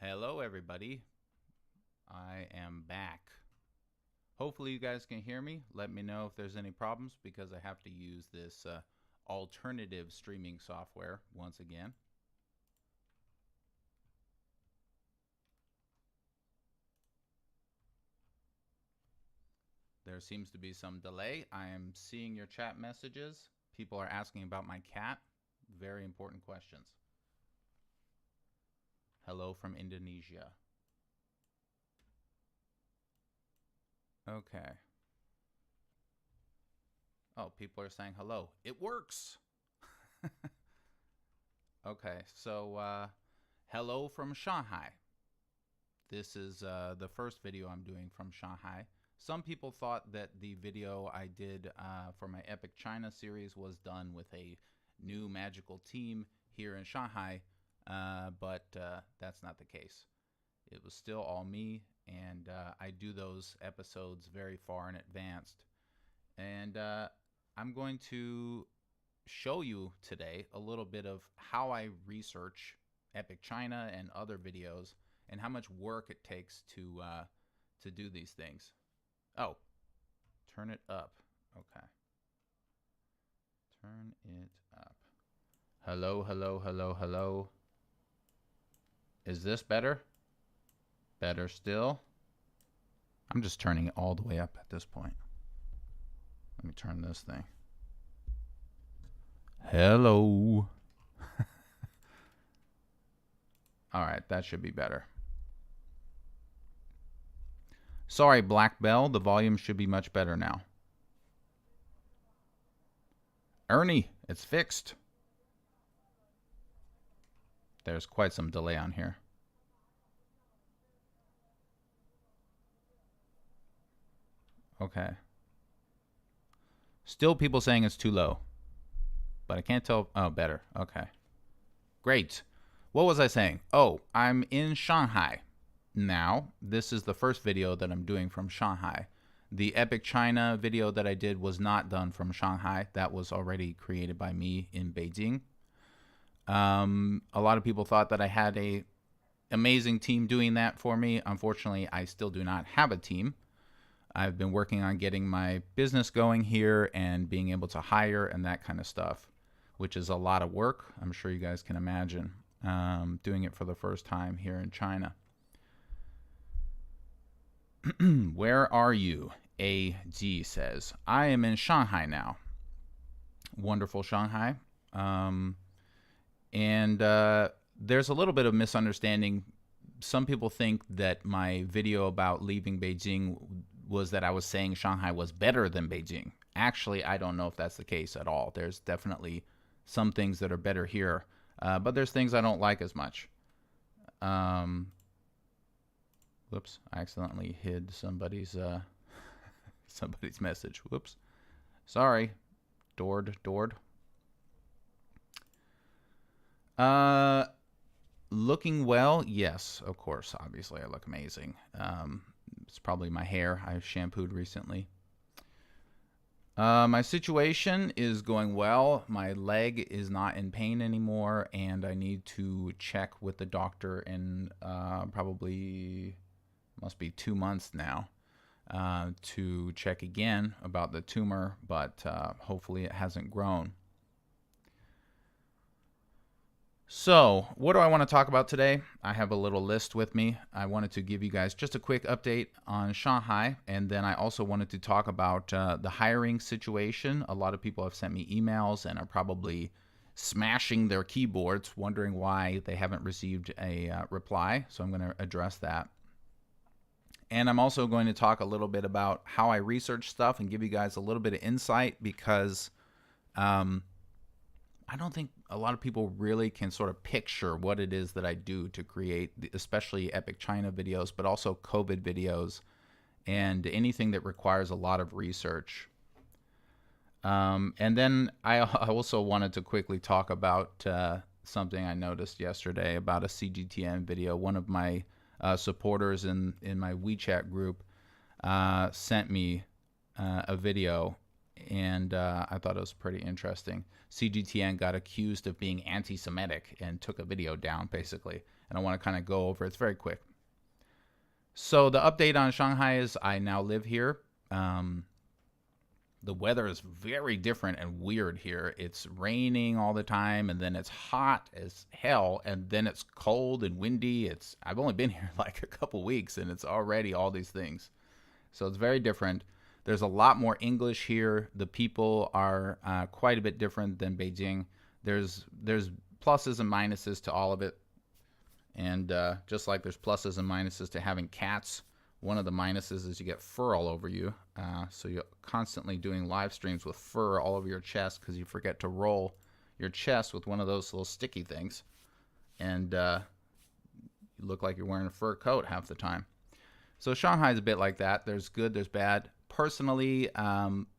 Hello, everybody. I am back. Hopefully you guys can hear me. Let me know if there's any problems because I have to use this alternative streaming software once again. There seems to be some delay. I am seeing your chat messages. People are asking about my cat. Very important questions. Hello from Indonesia. Okay. Oh, people are saying hello. It works. Okay, so hello from Shanghai. This is the first video I'm doing from Shanghai. Some people thought that the video I did for my Epic China series was done with a new magical team here in Shanghai, but that's not the case. It was still all me, and I do those episodes very far in advance. And I'm going to show you today a little bit of how I research Epic China and other videos and how much work it takes to do these things. Oh, turn it up. Okay. Turn it up. Hello, hello, hello, hello. Is this better? Better still? I'm just turning it all the way up at this point. Let me turn this thing. Hello. All right, that should be better. Sorry, Black Bell, the volume should be much better now. Ernie, it's fixed. There's quite some delay on here. Okay. Still people saying it's too low. But I can't tell. Oh, better. Okay. Great. What was I saying? Oh, I'm in Shanghai. Now, this is the first video that I'm doing from Shanghai. The Epic China video that I did was not done from Shanghai. That was already created by me in Beijing. A lot of people thought that I had a amazing team doing that for me. Unfortunately, I still do not have a team. I've been working on getting my business going here and being able to hire and that kind of stuff, which is a lot of work. I'm sure you guys can imagine doing it for the first time here in China. Where are you? AG says, I am in Shanghai now. Wonderful Shanghai. And there's a little bit of misunderstanding. Some people think that my video about leaving Beijing was that I was saying Shanghai was better than Beijing. Actually, I don't know if that's the case at all. There's definitely some things that are better here, but there's things I don't like as much. Whoops, I accidentally hid somebody's somebody's message. Whoops. Sorry. Dord. Looking well, yes, of course. Obviously, I look amazing. It's probably my hair. I shampooed recently. My situation is going well. My leg is not in pain anymore, and I need to check with the doctor in probably must be 2 months now to check again about the tumor, but hopefully it hasn't grown. So, what do I want to talk about today? I have a little list with me. I wanted to give you guys just a quick update on Shanghai, and then I also wanted to talk about the hiring situation. A lot of people have sent me emails and are probably smashing their keyboards, wondering why they haven't received a reply, so I'm going to address that. And I'm also going to talk a little bit about how I research stuff and give you guys a little bit of insight because I don't think a lot of people really can sort of picture what it is that I do to create, especially Epic China videos, but also COVID videos and anything that requires a lot of research. And then I also wanted to quickly talk about something I noticed yesterday about a CGTN video. One of my supporters in my WeChat group sent me a video, and I thought it was pretty interesting. CGTN got accused of being anti-Semitic and took a video down, basically. And I want to kind of go over it. It's very quick. So the update on Shanghai is I now live here. The weather is very different and weird here. It's raining all the time, and then it's hot as hell, and then it's cold and windy. I've only been here like a couple weeks, and it's already all these things. So it's very different. There's a lot more English here. The people are quite a bit different than Beijing. There's pluses and minuses to all of it. And just like there's pluses and minuses to having cats, one of the minuses is you get fur all over you. So you're constantly doing live streams with fur all over your chest because you forget to roll your chest with one of those little sticky things. And you look like you're wearing a fur coat half the time. So Shanghai's a bit like that. There's good, there's bad. Personally,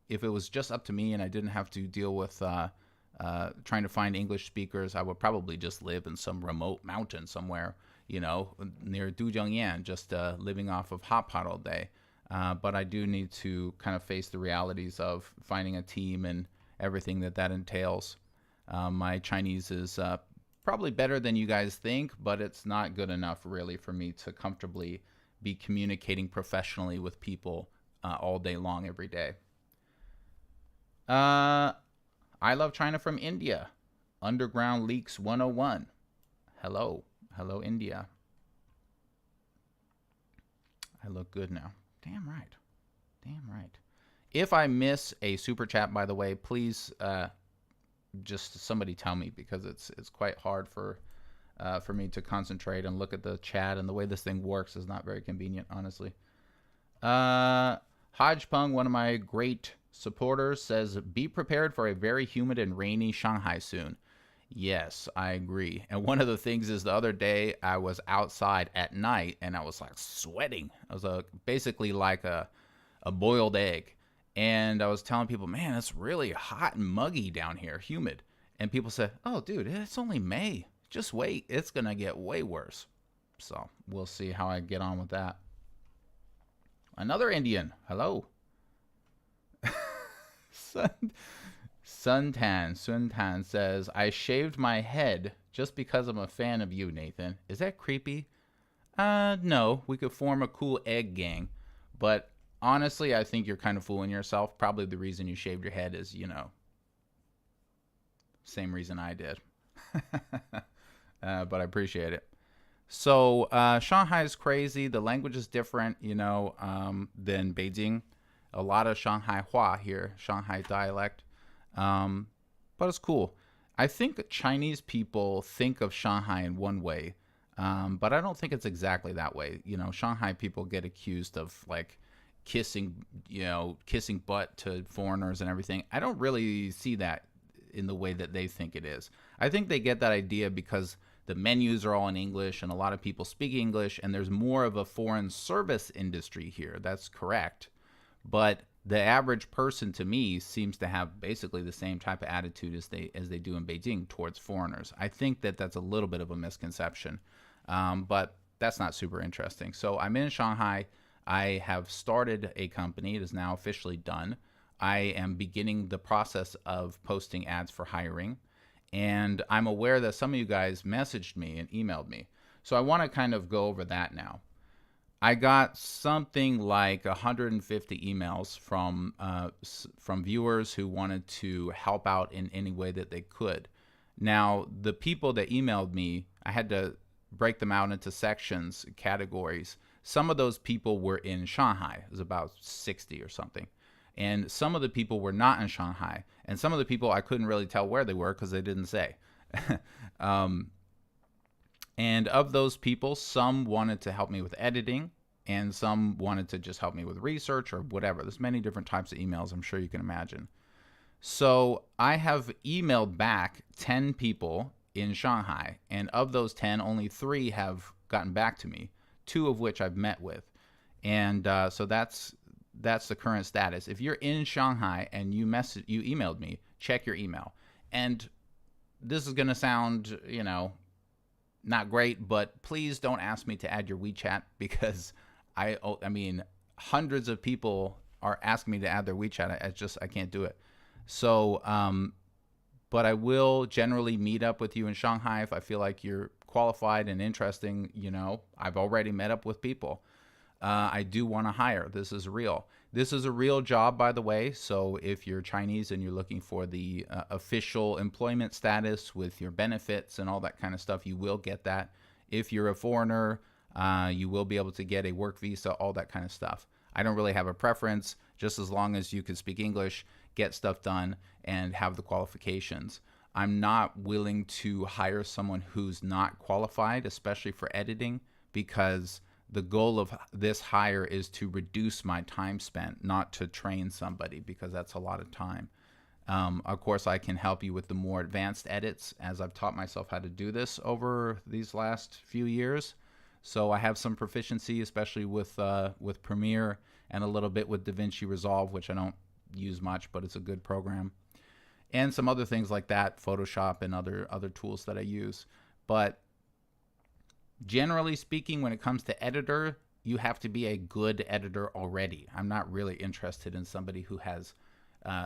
if it was just up to me and I didn't have to deal with trying to find English speakers, I would probably just live in some remote mountain somewhere, you know, near Dujiangyan, just living off of hot pot all day. But I do need to kind of face the realities of finding a team and everything that entails. My Chinese is probably better than you guys think, but it's not good enough really for me to comfortably be communicating professionally with people all day long every day. I love China from India. Underground Leaks 101. Hello. Hello, India. I look good now. Damn right. Damn right. If I miss a super chat, by the way, please just somebody tell me, because it's quite hard for me to concentrate and look at the chat, and the way this thing works is not very convenient, honestly. Hodgepung, one of my great supporters, says, be prepared for a very humid and rainy Shanghai soon. Yes, I agree. And one of the things is the other day I was outside at night and I was like sweating. I was basically like a boiled egg. And I was telling people, man, it's really hot and muggy down here, humid. And people said, oh, dude, it's only May. Just wait. It's going to get way worse. So we'll see how I get on with that. Another Indian. Hello. Sun Tan says, I shaved my head just because I'm a fan of you, Nathan. Is that creepy? No. We could form a cool egg gang. But honestly, I think you're kind of fooling yourself. Probably the reason you shaved your head is, you know, same reason I did. But I appreciate it. So Shanghai is crazy. The language is different, you know, than Beijing. A lot of Shanghai Hua here, Shanghai dialect. But it's cool. I think Chinese people think of Shanghai in one way, but I don't think it's exactly that way. You know, Shanghai people get accused of like kissing butt to foreigners and everything. I don't really see that in the way that they think it is. I think they get that idea because the menus are all in English and a lot of people speak English, and there's more of a foreign service industry here. That's correct. But the average person, to me, seems to have basically the same type of attitude as they do in Beijing towards foreigners. I think that that's a little bit of a misconception, but that's not super interesting. So I'm in Shanghai. I have started a company. It is now officially done. I am beginning the process of posting ads for hiring. And I'm aware that some of you guys messaged me and emailed me. So I want to kind of go over that now. I got something like 150 emails from viewers who wanted to help out in any way that they could. Now, the people that emailed me, I had to break them out into sections, categories. Some of those people were in Shanghai. It was about 60 or something. And some of the people were not in Shanghai. And some of the people I couldn't really tell where they were because they didn't say. And of those people, some wanted to help me with editing, and some wanted to just help me with research or whatever. There's many different types of emails, I'm sure you can imagine. So I have emailed back 10 people in Shanghai, and of those 10, only 3 have gotten back to me, 2 of which I've met with. And so that's the current status. If you're in Shanghai and you emailed me, check your email. And this is going to sound, you know, not great, but please don't ask me to add your WeChat, because I mean, hundreds of people are asking me to add their WeChat. I can't do it. So, but I will generally meet up with you in Shanghai if I feel like you're qualified and interesting. I've already met up with people. I do want to hire. This is real. This is a real job, by the way. So if you're Chinese and you're looking for the official employment status with your benefits and all that kind of stuff, you will get that. If you're a foreigner, you will be able to get a work visa, all that kind of stuff. I don't really have a preference, just as long as you can speak English, get stuff done, and have the qualifications. I'm not willing to hire someone who's not qualified, especially for editing, because the goal of this hire is to reduce my time spent, not to train somebody, because that's a lot of time. Of course, I can help you with the more advanced edits, as I've taught myself how to do this over these last few years. So I have some proficiency, especially with Premiere and a little bit with DaVinci Resolve, which I don't use much, but it's a good program. And some other things like that, Photoshop and other tools that I use. But generally speaking, when it comes to editor, you have to be a good editor already. I'm not really interested in somebody who has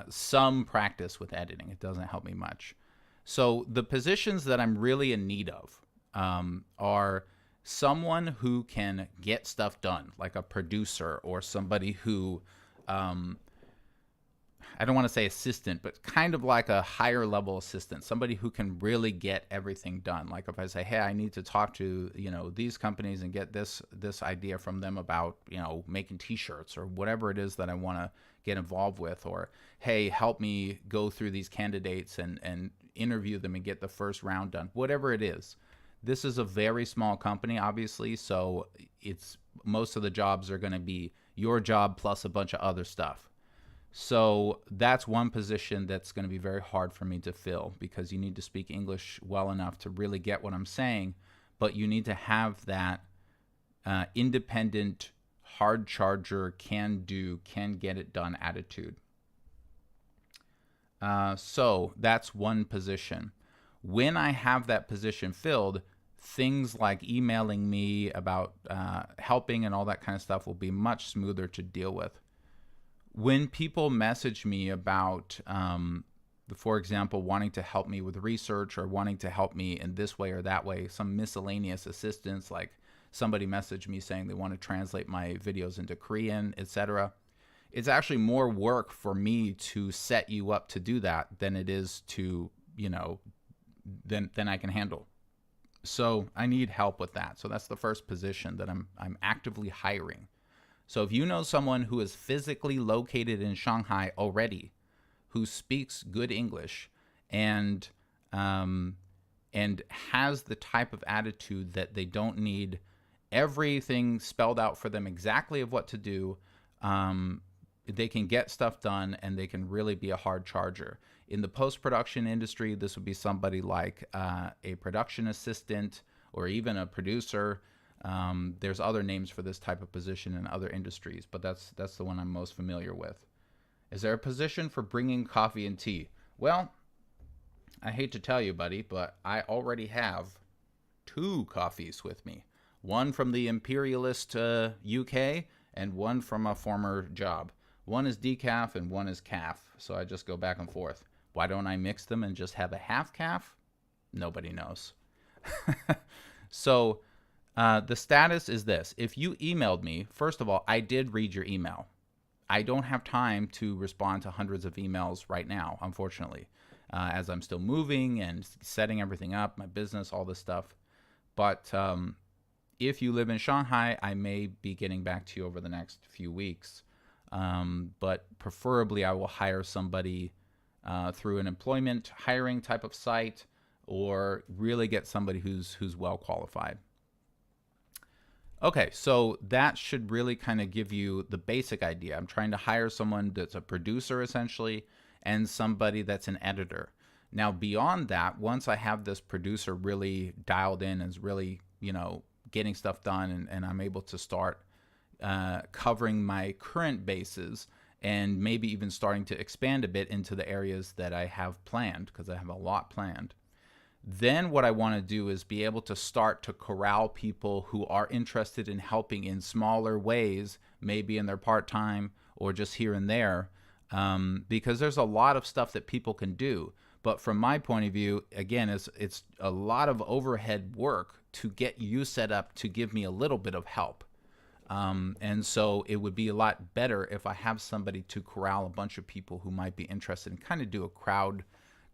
some practice with editing. It doesn't help me much. So the positions that I'm really in need of are someone who can get stuff done, like a producer or somebody who, I don't want to say assistant, but kind of like a higher level assistant, somebody who can really get everything done. Like if I say, hey, I need to talk to, these companies and get this idea from them about, making t-shirts or whatever it is that I want to get involved with, or, hey, help me go through these candidates and interview them and get the first round done, whatever it is. This is a very small company, obviously, so most of the jobs are going to be your job plus a bunch of other stuff. So that's one position that's going to be very hard for me to fill, because you need to speak English well enough to really get what I'm saying, but you need to have that independent, hard charger, can get it done attitude. So that's one position. When I have that position filled, things like emailing me about helping and all that kind of stuff will be much smoother to deal with. When people message me about, for example, wanting to help me with research or wanting to help me in this way or that way, some miscellaneous assistance, like somebody messaged me saying they want to translate my videos into Korean, etc., it's actually more work for me to set you up to do that than it is to, than I can handle. So I need help with that. So that's the first position that I'm actively hiring. So if you know someone who is physically located in Shanghai already, who speaks good English and has the type of attitude that they don't need everything spelled out for them exactly of what to do, they can get stuff done and they can really be a hard charger. In the post-production industry, this would be somebody like a production assistant or even a producer. There's other names for this type of position in other industries, but that's the one I'm most familiar with. Is there a position for bringing coffee and tea? Well, I hate to tell you, buddy, but I already have 2 coffees with me. One from the imperialist UK and one from a former job. One is decaf and one is calf, so I just go back and forth. Why don't I mix them and just have a half calf? Nobody knows. So the status is this. If you emailed me, first of all, I did read your email. I don't have time to respond to hundreds of emails right now, unfortunately, as I'm still moving and setting everything up, my business, all this stuff. But if you live in Shanghai, I may be getting back to you over the next few weeks. But preferably I will hire somebody through an employment hiring type of site, or really get somebody who's well qualified. Okay, so that should really kind of give you the basic idea. I'm trying to hire someone that's a producer essentially, and somebody that's an editor. Now beyond that, once I have this producer really dialed in and is really, getting stuff done, and I'm able to start covering my current bases and maybe even starting to expand a bit into the areas that I have planned, because I have a lot planned. Then what I want to do is be able to start to corral people who are interested in helping in smaller ways, maybe in their part-time or just here and there, because there's a lot of stuff that people can do. But from my point of view, again, it's a lot of overhead work to get you set up to give me a little bit of help. And so it would be a lot better if I have somebody to corral a bunch of people who might be interested and kind of do a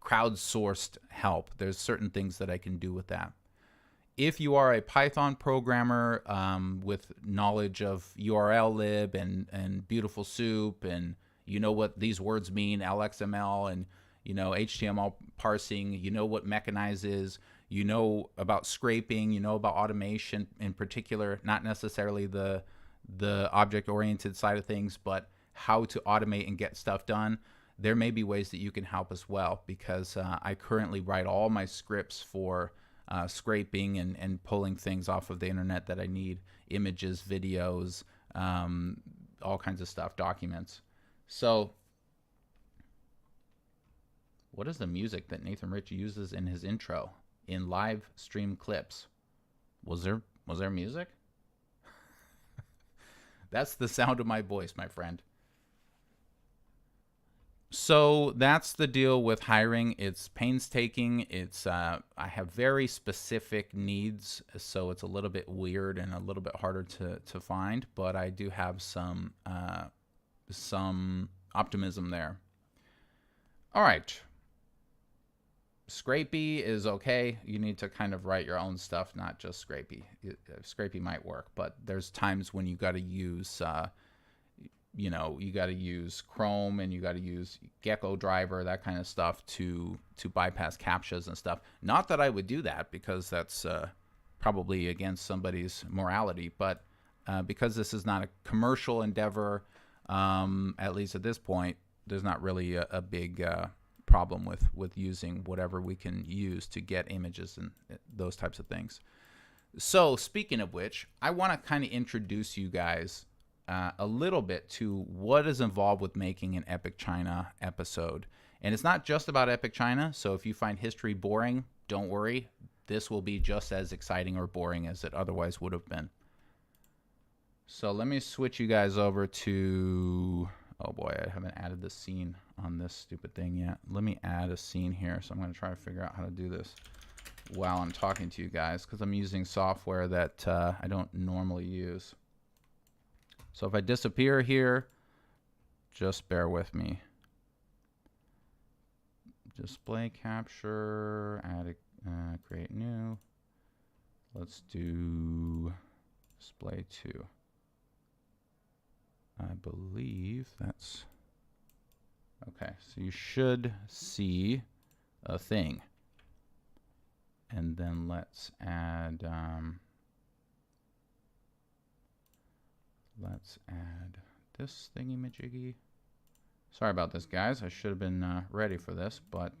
crowdsourced help. There's certain things that I can do with that. If you are a Python programmer with knowledge of URL-lib and beautiful soup, and you know what these words mean, LXML, and you know HTML parsing, you know what mechanize is, you know about scraping, you know about automation in particular, not necessarily the object-oriented side of things, but how to automate and get stuff done, there may be ways that you can help as well, because I currently write all my scripts for scraping and pulling things off of the internet that I need, images, videos, all kinds of stuff, documents. So what is the music that Nathan Rich uses in his intro in live stream clips? Was there music? That's the sound of my voice, my friend. So that's the deal with hiring. It's painstaking. It's I have very specific needs, so it's a little bit weird and a little bit harder to find, but I do have some optimism there. All right. Scrapey is okay. You need to kind of write your own stuff, not just Scrapey. Scrapey might work, but there's times when you got to use, you know, you got to use Chrome and you got to use Gecko driver, that kind of stuff to bypass CAPTCHAs and stuff. Not that I would do that, because that's probably against somebody's morality, but because this is not a commercial endeavor, at least at this point, there's not really a big problem with using whatever we can use to get images and those types of things. So speaking of which, I want to kind of introduce you guys a little bit to what is involved with making an Epic China episode. And it's not just about Epic China, so if you find history boring, don't worry. This will be just as exciting or boring as it otherwise would have been. So let me switch you guys over to... Oh boy, I haven't added the scene on this stupid thing yet. Let me add a scene here. So I'm going to try to figure out how to do this while I'm talking to you guys, because I'm using software that I don't normally use. So if I disappear here, just bear with me. Display capture, add a, create new. Let's do display 2. I believe that's okay. So you should see a thing, and then let's add this thingy-majiggy. Sorry about this, guys. I should have been ready for this, but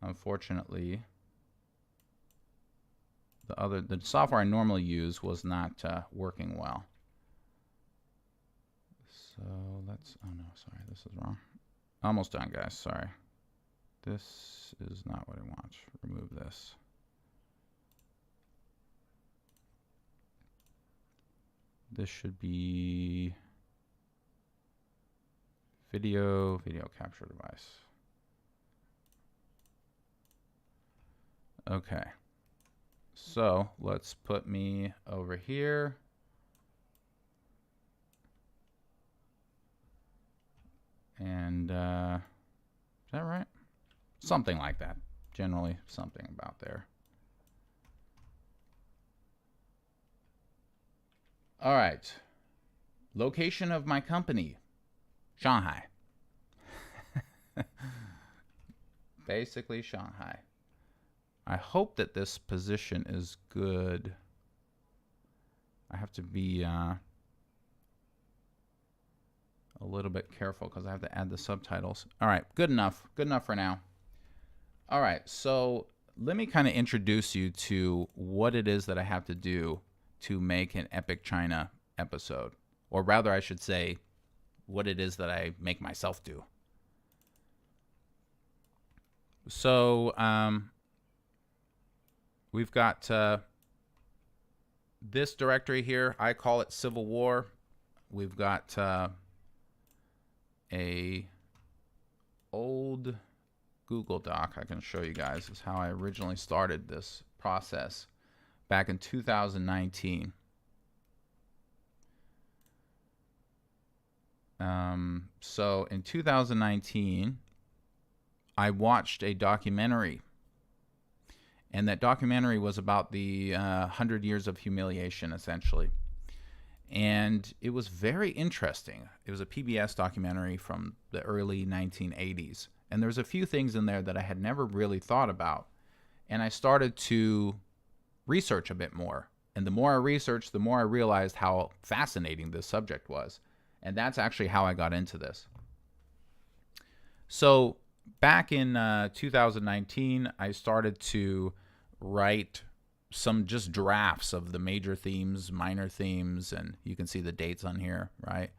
unfortunately, the software I normally use was not working well. So let's, oh no, sorry, this is wrong. Almost done, guys, sorry. This is not what I want. Remove this. This should be video capture device. Okay. So let's put me over here. And is that right? Something like that. Generally something about there. All right. Location of my company, Shanghai. Basically Shanghai. I hope that this position is good. I have to be a little bit careful because I have to add the subtitles. All right, good enough. Good enough for now. All right, so let me kind of introduce you to what it is that I have to do to make an Epic China episode. Or rather, I should say, what it is that I make myself do. So, we've got this directory here, I call it Civil War. We've got a old Google Doc I can show you guys. This is how I originally started this process back in 2019. So in 2019, I watched a documentary, and that documentary was about the 100 Years of Humiliation, essentially. And it was very interesting. It was a PBS documentary from the early 1980s. And there's a few things in there that I had never really thought about. And I started to research a bit more. And the more I researched, the more I realized how fascinating this subject was. And that's actually how I got into this. So back in 2019, I started to write some just drafts of the major themes, minor themes, and you can see the dates on here, right?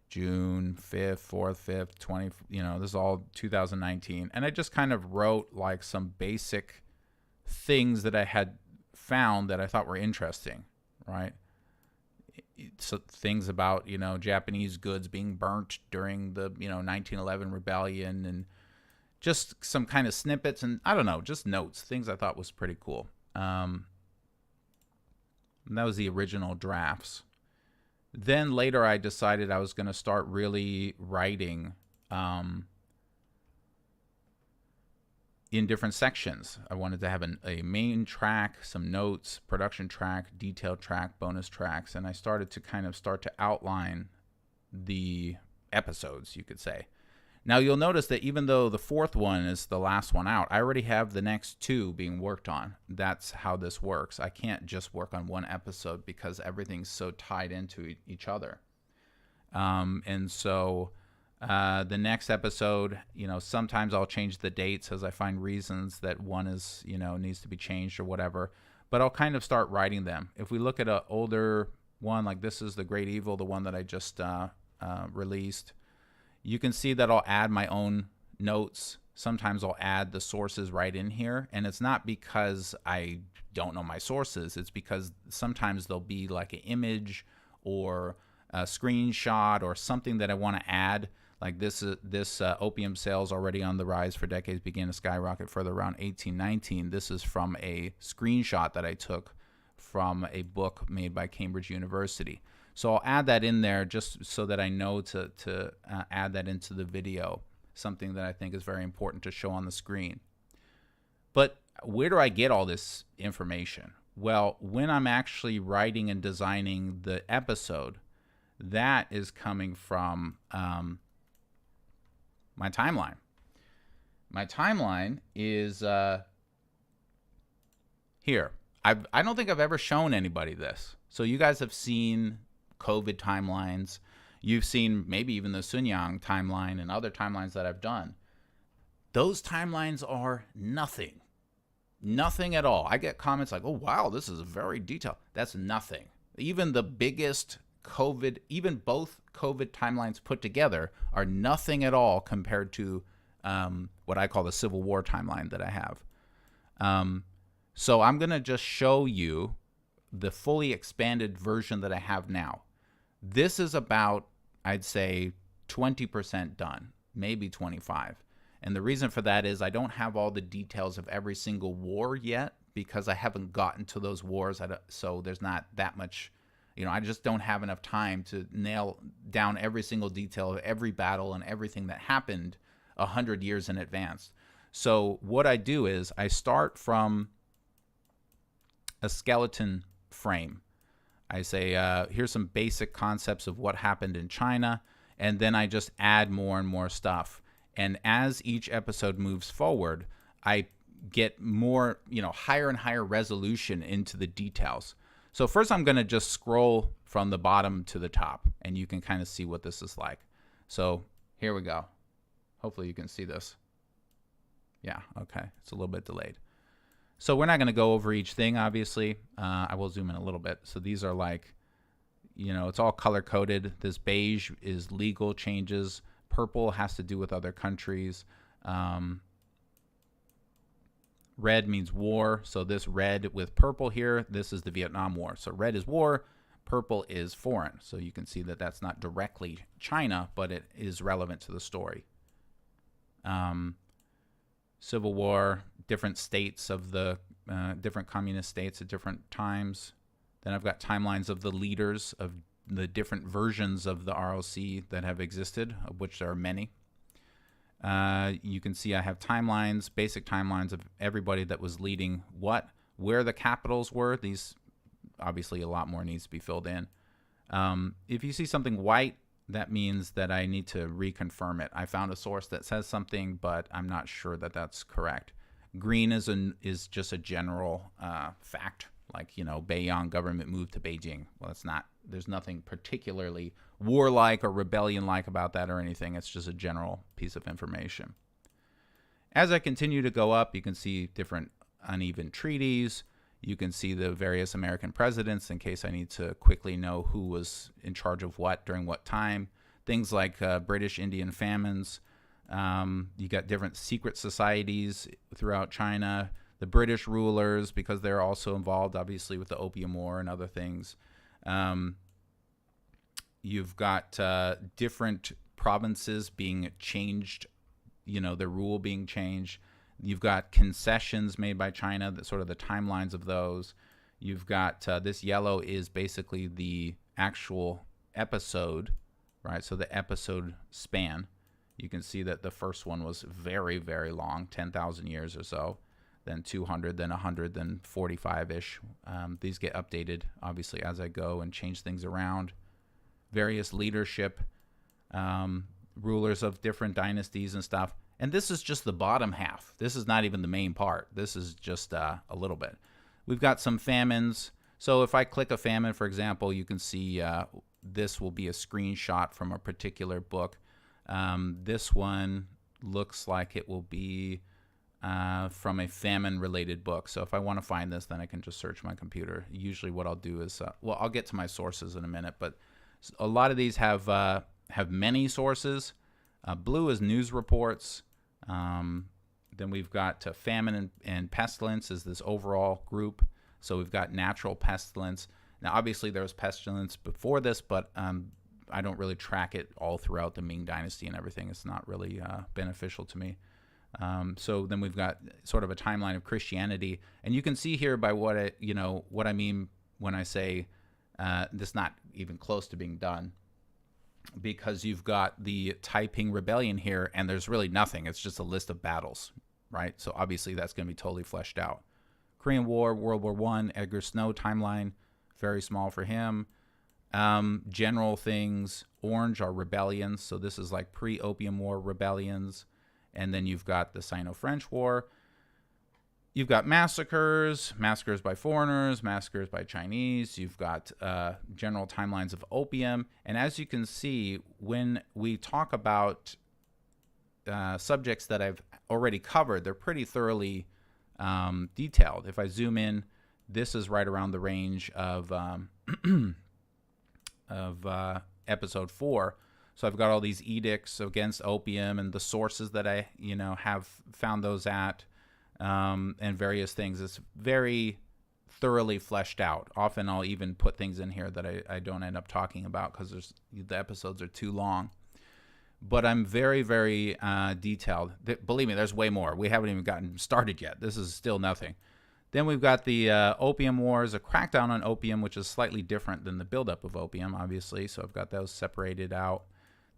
June 5th, 4th, 5th, 20, this is all 2019. And I just kind of wrote like some basic things that I had found that I thought were interesting, right? So things about, Japanese goods being burnt during the, 1911 rebellion, and just some kind of snippets, and I don't know, just notes, things I thought was pretty cool. And that was the original drafts. Then later I decided I was going to start really writing in different sections. I wanted to have a main track, some notes, production track, detailed track, bonus tracks, and I started to outline the episodes, you could say. Now you'll notice that even though the fourth one is the last one out, I already have the next two being worked on. That's how this works. I can't just work on one episode because everything's so tied into each other. And so the next episode, sometimes I'll change the dates as I find reasons that one is, needs to be changed or whatever. But I'll kind of start writing them. If we look at an older one, like this is The Great Evil, the one that I just released, you can see that I'll add my own notes. Sometimes I'll add the sources right in here. And it's not because I don't know my sources. It's because sometimes there'll be like an image or a screenshot or something that I want to add. Like this opium sales already on the rise for decades began to skyrocket further around 1819. This is from a screenshot that I took from a book made by Cambridge University. So I'll add that in there just so that I know to add that into the video, something that I think is very important to show on the screen. But where do I get all this information? Well, when I'm actually writing and designing the episode, that is coming from my timeline. My timeline is here. I don't think I've ever shown anybody this. So you guys have seen COVID timelines. You've seen maybe even the Sunyang timeline and other timelines that I've done. Those timelines are nothing. Nothing at all. I get comments like, oh, wow, this is very detailed. That's nothing. Even the biggest COVID, even both COVID timelines put together are nothing at all compared to what I call the Civil War timeline that I have. So I'm going to just show you the fully expanded version that I have now. This is about, I'd say, 20% done, maybe 25. And the reason for that is I don't have all the details of every single war yet because I haven't gotten to those wars. So there's not that much, I just don't have enough time to nail down every single detail of every battle and everything that happened 100 years in advance. So what I do is I start from a skeleton frame. I say, here's some basic concepts of what happened in China, and then I just add more and more stuff. And as each episode moves forward, I get more, higher and higher resolution into the details. So first I'm going to just scroll from the bottom to the top, and you can kind of see what this is like. So here we go. Hopefully you can see this. Yeah, okay. It's a little bit delayed. So we're not going to go over each thing, obviously. I will zoom in a little bit. So these are like, it's all color-coded. This beige is legal changes. Purple has to do with other countries. red means war. So this red with purple here, this is the Vietnam War. So red is war, purple is foreign. So you can see that that's not directly China, but it is relevant to the story. Civil War, different states of the different communist states at different times. Then I've got timelines of the leaders of the different versions of the ROC that have existed, of which there are many. You can see I have timelines, basic timelines of everybody that was leading what, where the capitals were. These, obviously, a lot more needs to be filled in. If you see something white, that means that I need to reconfirm it. I found a source that says something, but I'm not sure that that's correct. Green is just a general fact, like, you know, Beiyang government moved to Beijing. Well, it's not. There's nothing particularly warlike or rebellion-like about that or anything. It's just a general piece of information. As I continue to go up, you can see different uneven treaties. You can see the various American presidents in case I need to quickly know who was in charge of what during what time. Things like British Indian famines. You got different secret societies throughout China. The British rulers, because they're also involved, obviously, with the Opium War and other things. You've got different provinces being changed, you know, their rule being changed. You've got concessions made by China, that sort of the timelines of those. You've got this yellow is basically the actual episode, right? So the episode span. You can see that the first one was very, very long, 10,000 years or so, then 200, then 100, then 45-ish. These get updated, obviously, as I go and change things around. Various leadership, rulers of different dynasties and stuff. And this is just the bottom half. This is not even the main part. This is just a little bit. We've got some famines. So if I click a famine, for example, you can see this will be a screenshot from a particular book. This one looks like it will be from a famine-related book. So if I want to find this, then I can just search my computer. Usually what I'll do is, well, I'll get to my sources in a minute, but a lot of these have many sources. Blue is news reports. Then we've got famine and pestilence is this overall group. So we've got natural pestilence. Now, obviously, there was pestilence before this, but I don't really track it all throughout the Ming Dynasty and everything. It's not really beneficial to me. So then we've got sort of a timeline of Christianity, and you can see here by what I mean when I say this not even close to being done, because you've got the Taiping Rebellion here, and there's really nothing. It's just a list of battles, right? So obviously that's going to be totally fleshed out. Korean War, World War I, Edgar Snow timeline, very small for him. General things, orange are rebellions. So this is like pre-Opium War rebellions. And then you've got the Sino-French War. You've got massacres by foreigners, massacres by Chinese. You've got general timelines of opium. And as you can see, when we talk about subjects that I've already covered, they're pretty thoroughly detailed. If I zoom in, this is right around the range of episode 4. So I've got all these edicts against opium and the sources that I, have found those at, and various things. It's very thoroughly fleshed out. Often I'll even put things in here that I don't end up talking about because the episodes are too long. But I'm very, very detailed. Believe me, there's way more. We haven't even gotten started yet. This is still nothing. Then we've got the Opium Wars, a crackdown on opium, which is slightly different than the buildup of opium, obviously. So I've got those separated out.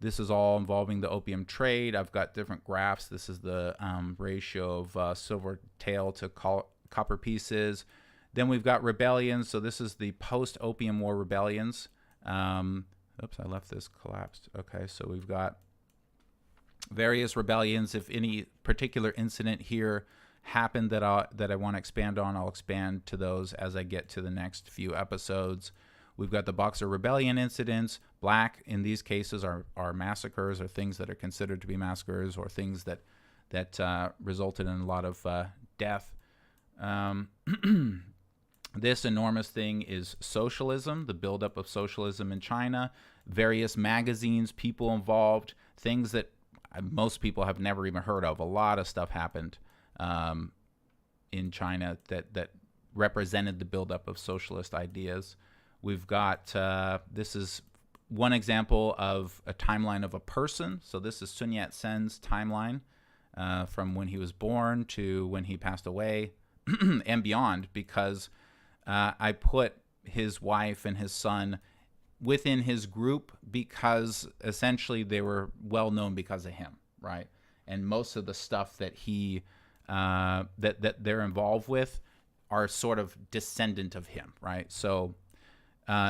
This is all involving the opium trade. I've got different graphs. This is the ratio of silver tail to copper pieces. Then we've got rebellions. So this is the post-Opium War rebellions. Oops, I left this collapsed. Okay, so we've got various rebellions. If any particular incident here happened that I want to expand on, I'll expand to those as I get to the next few episodes. We've got the Boxer Rebellion incidents. Black, in these cases, are massacres or things that are considered to be massacres or things that resulted in a lot of death. This enormous thing is socialism, the buildup of socialism in China. Various magazines, people involved, things that most people have never even heard of. A lot of stuff happened in China that represented the buildup of socialist ideas. We've got this is one example of a timeline of a person. So this is Sun Yat-sen's timeline from when he was born to when he passed away and beyond, because I put his wife and his son within his group because essentially they were well known because of him, right? And most of the stuff that he that they're involved with are sort of descendant of him, right? So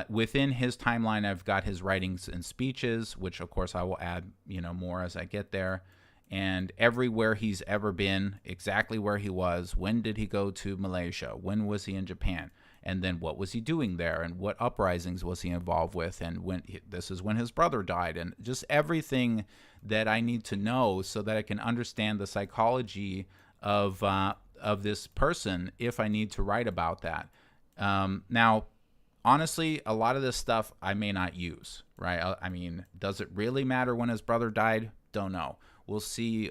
within his timeline, I've got his writings and speeches, which of course I will add, more as I get there. And everywhere he's ever been, exactly where he was, when did he go to Malaysia, when was he in Japan, and then what was he doing there, and what uprisings was he involved with, and this is when his brother died, and just everything that I need to know so that I can understand the psychology of this person if I need to write about that. Now, honestly, a lot of this stuff I may not use, right? I mean, does it really matter when his brother died? Don't know. We'll see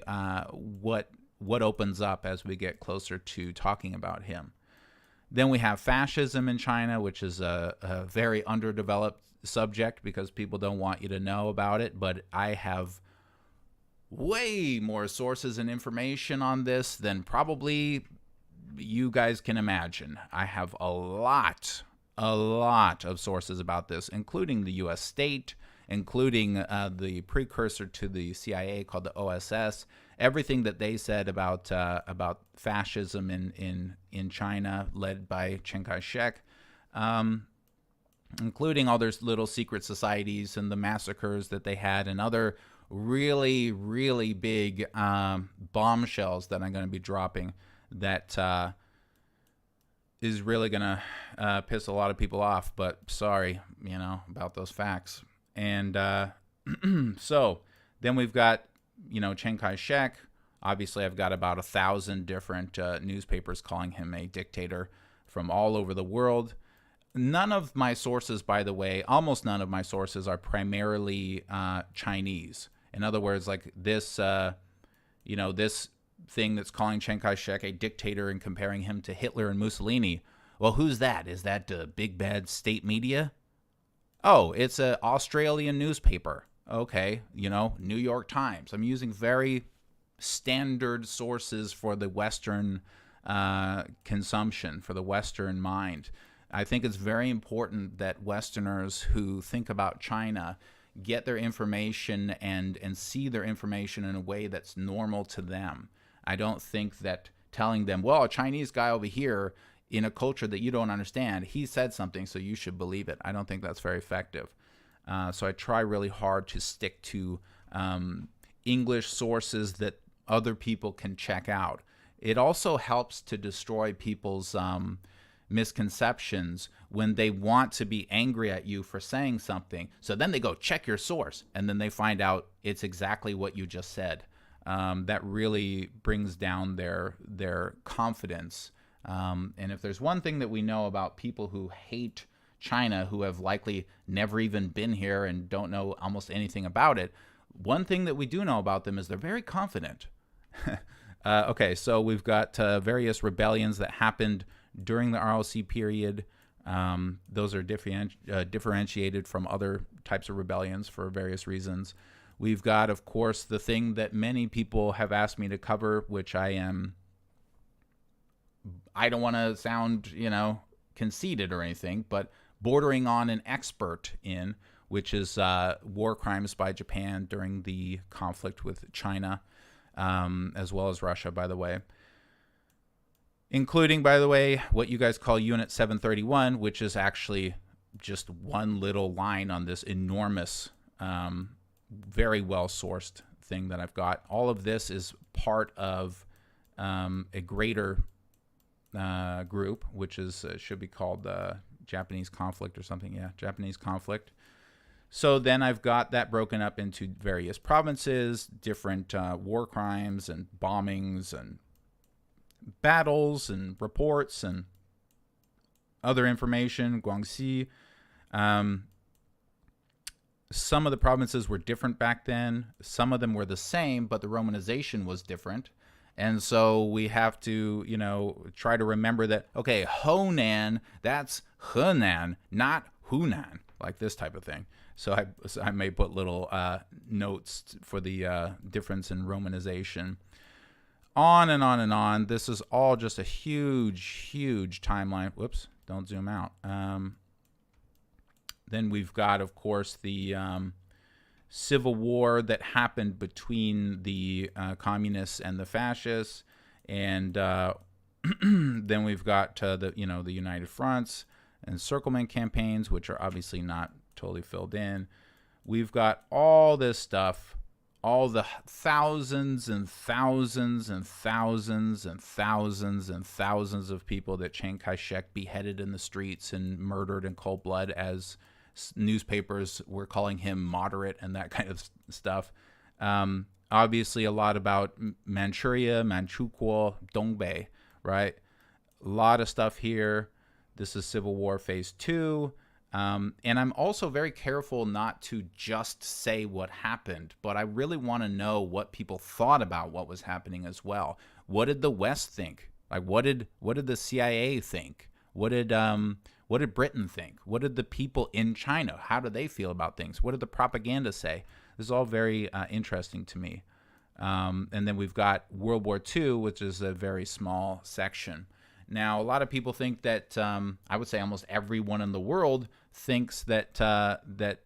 what opens up as we get closer to talking about him. Then we have fascism in China, which is a very underdeveloped subject because people don't want you to know about it. But I have way more sources and information on this than probably you guys can imagine. I have a lot of sources about this, including the U.S. state, including the precursor to the CIA called the OSS. Everything that they said about fascism in China, led by Chiang Kai-shek, including all their little secret societies and the massacres that they had, and other really, really big bombshells that I'm going to be dropping that is really going to piss a lot of people off. But sorry, about those facts. And so then we've got, Chiang Kai-shek. Obviously, I've got about 1,000 different newspapers calling him a dictator from all over the world. None of my sources, by the way, almost none of my sources are primarily Chinese. In other words, like this, this thing that's calling Chiang Kai-shek a dictator and comparing him to Hitler and Mussolini. Well, who's that? Is that the big bad state media? Oh, it's an Australian newspaper. Okay, New York Times. I'm using very standard sources for the Western consumption, for the Western mind. I think it's very important that Westerners who think about China get their information and see their information in a way that's normal to them. I don't think that telling them, well, a Chinese guy over here in a culture that you don't understand, he said something, so you should believe it. I don't think that's very effective. So I try really hard to stick to English sources that other people can check out. It also helps to destroy people's misconceptions when they want to be angry at you for saying something. So then they go check your source, and then they find out it's exactly what you just said. That really brings down their confidence. And if there's one thing that we know about people who hate China, who have likely never even been here and don't know almost anything about it, one thing that we do know about them is they're very confident. Okay, so we've got various rebellions that happened during the ROC period. Those are differentiated from other types of rebellions for various reasons. We've got, of course, the thing that many people have asked me to cover, which I don't want to sound, conceited or anything, but bordering on an expert in, which is war crimes by Japan during the conflict with China, as well as Russia, by the way. Including, by the way, what you guys call Unit 731, which is actually just one little line on this enormous, very well-sourced thing that I've got. All of this is part of a greater group, which is should be called Japanese conflict or something. Yeah, Japanese conflict. So then I've got that broken up into various provinces, different war crimes and bombings and battles and reports and other information. Guangxi. Some of the provinces were different back then. Some of them were the same, but the Romanization was different. And so we have to, try to remember that, okay, Honan, that's Henan, not Hunan, like this type of thing. So I may put little notes for the difference in romanization. On and on and on. This is all just a huge, huge timeline. Whoops, don't zoom out. Then we've got, of course, the civil war that happened between the communists and the fascists, and then we've got the United Fronts and encirclement campaigns, which are obviously not totally filled in. We've got all this stuff, all the thousands and thousands and thousands and thousands and thousands of people that Chiang Kai-shek beheaded in the streets and murdered in cold blood, as newspapers were calling him moderate and that kind of stuff. Obviously, a lot about Manchuria, Manchukuo, Dongbei, right? A lot of stuff here. This is Civil War Phase 2. And I'm also very careful not to just say what happened, but I really want to know what people thought about what was happening as well. What did the West think? Like, what did the CIA think? What did Britain think? What did the people in China? How do they feel about things? What did the propaganda say? This is all very interesting to me. And then we've got World War II, which is a very small section. Now, a lot of people think that I would say almost everyone in the world thinks that that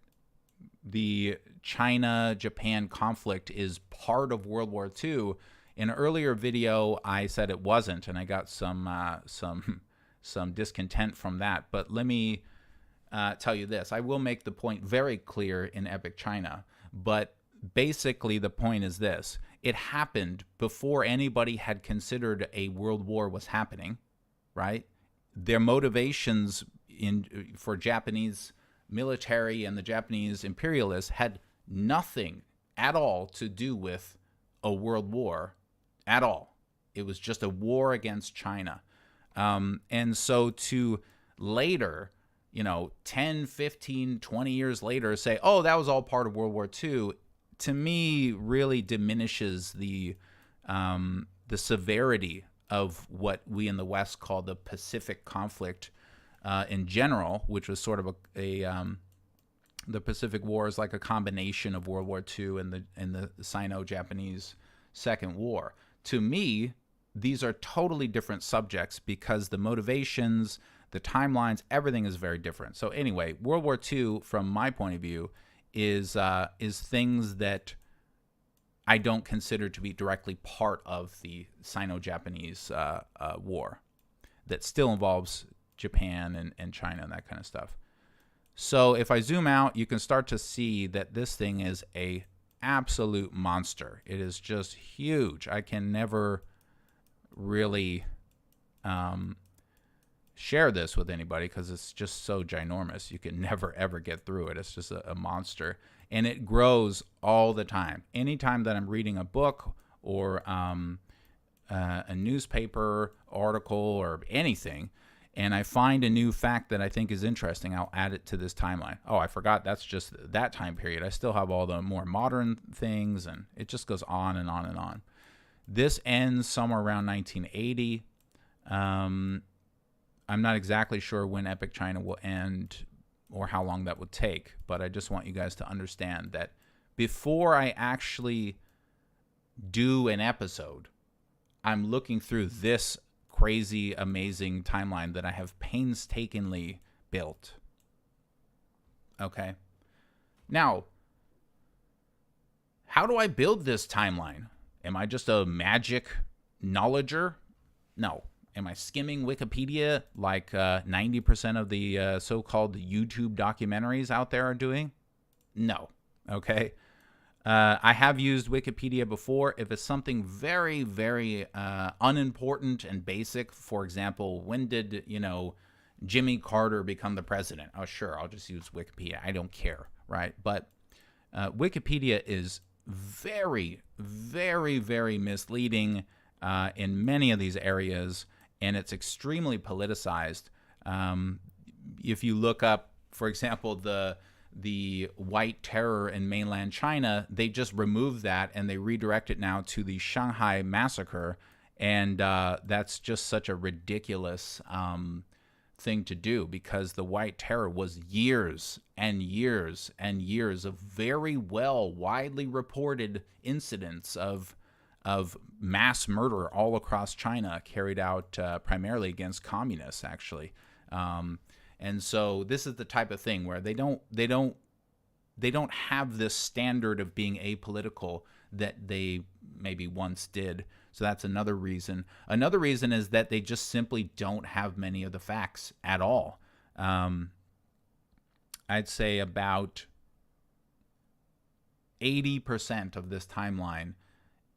the China-Japan conflict is part of World War II. In an earlier video, I said it wasn't, and I got some discontent from that. But let me tell you this. I will make the point very clear in Epic China, but basically the point is this. It happened before anybody had considered a world war was happening, right? Their motivations for Japanese military and the Japanese imperialists had nothing at all to do with a world war at all. It was just a war against China. And so to later, 10, 15, 20 years later say, oh, that was all part of World War II, to me really diminishes the severity of what we in the West call the Pacific conflict in general, which was sort of the Pacific War is like a combination of World War II and the Sino-Japanese Second War. To me, these are totally different subjects because the motivations, the timelines, everything is very different. So anyway, World War II, from my point of view, is things that I don't consider to be directly part of the Sino-Japanese war that still involves Japan and China and that kind of stuff. So if I zoom out, you can start to see that this thing is a absolute monster. It is just huge. I can never really share this with anybody because it's just so ginormous. You can never, ever get through it. It's just a monster. And it grows all the time. Anytime that I'm reading a book or a newspaper article or anything, and I find a new fact that I think is interesting, I'll add it to this timeline. Oh, I forgot that's just that time period. I still have all the more modern things, and it just goes on and on and on. This ends somewhere around 1980. I'm not exactly sure when Epic China will end or how long that would take, but I just want you guys to understand that before I actually do an episode, I'm looking through this crazy, amazing timeline that I have painstakingly built. Okay. Now, how do I build this timeline? Am I just a magic knowledger? No. Am I skimming Wikipedia like 90% of the so-called YouTube documentaries out there are doing? No. Okay. I have used Wikipedia before. If it's something very, very unimportant and basic, for example, when did, Jimmy Carter become the president? Oh, sure, I'll just use Wikipedia. I don't care, right? But Wikipedia is very, very, very misleading in many of these areas, and it's extremely politicized. If you look up, for example, the white terror in mainland China, they just removed that and they redirect it now to the Shanghai massacre. And that's just such a ridiculous thing to do, because the white terror was years and years and years of very well widely reported incidents of mass murder all across China, carried out primarily against communists, actually. And so this is the type of thing where they don't have this standard of being apolitical that they maybe once did. So that's another reason. Another reason is that they just simply don't have many of the facts at all. I'd say about 80% of this timeline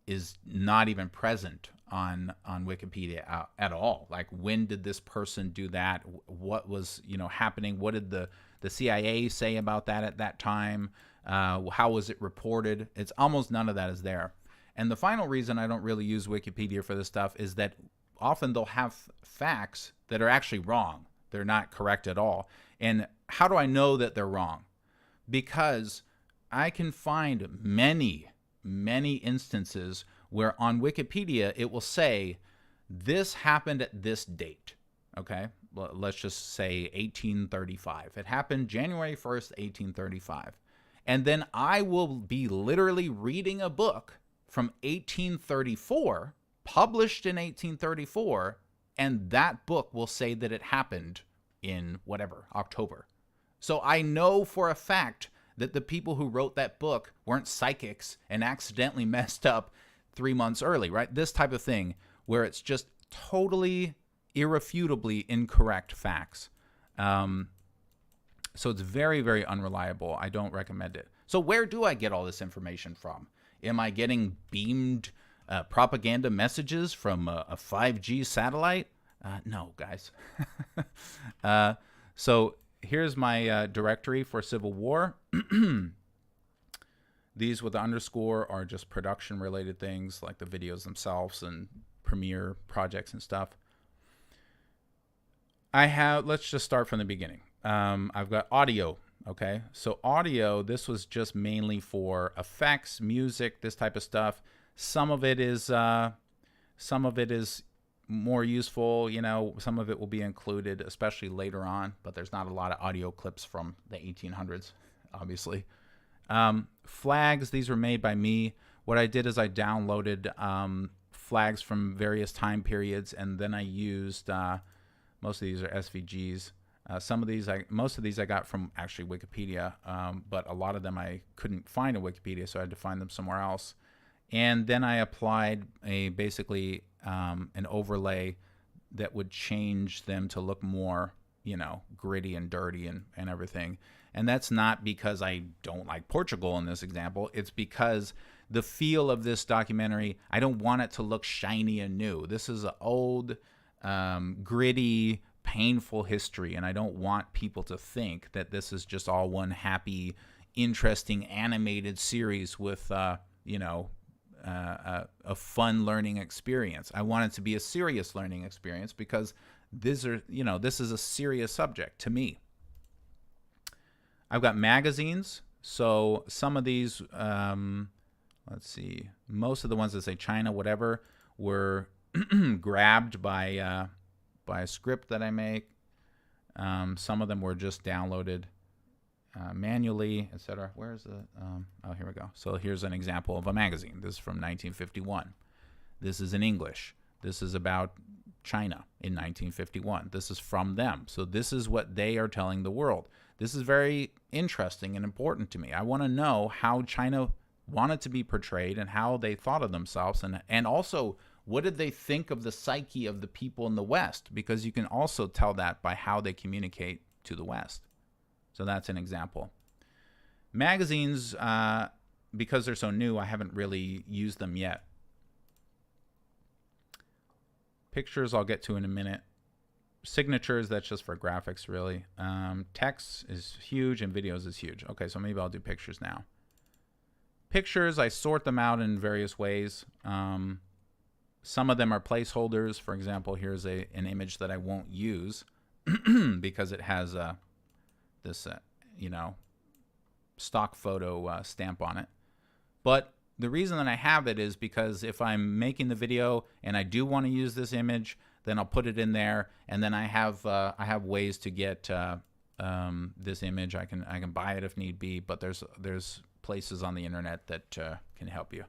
is not even present on Wikipedia at all. Like, when did this person do that? What was happening? What did the CIA say about that at that time? How was it reported? It's almost none of that is there. And the final reason I don't really use Wikipedia for this stuff is that often they'll have facts that are actually wrong. They're not correct at all. And how do I know that they're wrong? Because I can find many instances where on Wikipedia it will say, this happened at this date. Okay, well, let's just say 1835. It happened January 1st, 1835. And then I will be literally reading a book from 1834, published in 1834, and that book will say that it happened in whatever, October. So I know for a fact that the people who wrote that book weren't psychics and accidentally messed up 3 months early, right? This type of thing where it's just totally irrefutably incorrect facts. So it's very, very unreliable. I don't recommend it. So where do I get all this information from? Am I getting beamed propaganda messages from a 5G satellite? No, guys. So here's my directory for Civil War. These with the underscore are just production-related things, like the videos themselves and Premiere projects and stuff. Let's just start from the beginning. I've got audio. Okay, so audio, this was just mainly for effects, music, this type of stuff. Some of it is more useful, some of it will be included, especially later on, but there's not a lot of audio clips from the 1800s, obviously. Flags, these were made by me. What I did is I downloaded flags from various time periods, and then I used, most of these are SVGs. Most of these I got from actually Wikipedia, but a lot of them I couldn't find in Wikipedia, so I had to find them somewhere else. And then I applied basically an overlay that would change them to look more, gritty and dirty and everything. And that's not because I don't like Portugal in this example. It's because the feel of this documentary, I don't want it to look shiny and new. This is an old, gritty, painful history, and I don't want people to think that this is just all one happy, interesting animated series with a fun learning experience. I want it to be a serious learning experience, because this is a serious subject to me. I've got magazines, so some of these, let's see, most of the ones that say China, whatever, were grabbed by a script that I make. Some of them were just downloaded manually, etc. Where's the, oh, here we go. So here's an example of a magazine. This is from 1951. This is in English. This is about China in 1951. This is from them. So this is what they are telling the world. This is very interesting and important to me. I want to know how China wanted to be portrayed and how they thought of themselves, and also what did they think of the psyche of the people in the West, because you can also tell that by how they communicate to the West. So that's an example. Magazines, because they're so new, I haven't really used them yet. Pictures I'll get to in a minute. Signatures, that's just for graphics, really. Text is huge and videos is huge. Okay, so maybe I'll do pictures now. Pictures, I sort them out in various ways. Some of them are placeholders. For example, here's an image that I won't use because it has this, stock photo stamp on it. But the reason that I have it is because if I'm making the video and I do want to use this image, then I'll put it in there, and then I have ways to get this image. I can buy it if need be, but there's places on the internet that can help you.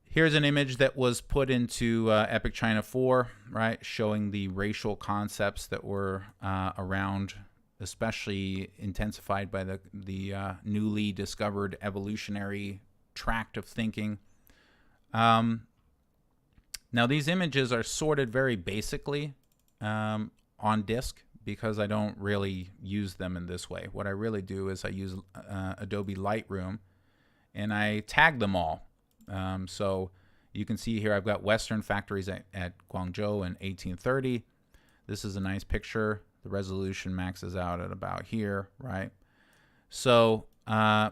Here's an image that was put into Epic China 4, right, showing the racial concepts that were around, especially intensified by the newly discovered evolutionary tract of thinking. Now, these images are sorted very basically on disk because I don't really use them in this way. What I really do is I use Adobe Lightroom, and I tag them all. So you can see here I've got Western factories at Guangzhou in 1830. This is a nice picture. The resolution maxes out at about here, right? So, but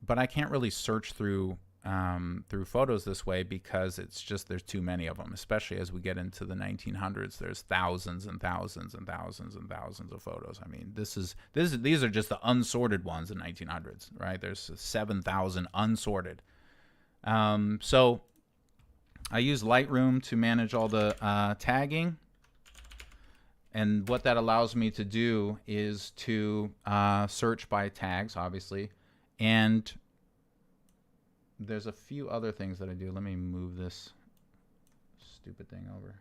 I can't really search through photos this way because it's just there's too many of them. Especially as we get into the 1900s, there's thousands and thousands and thousands and thousands of photos. I mean, these are just the unsorted ones in 1900s, right? There's 7,000 unsorted. So I use Lightroom to manage all the tagging. And what that allows me to do is to search by tags, obviously. And there's a few other things that I do. Let me move this stupid thing over.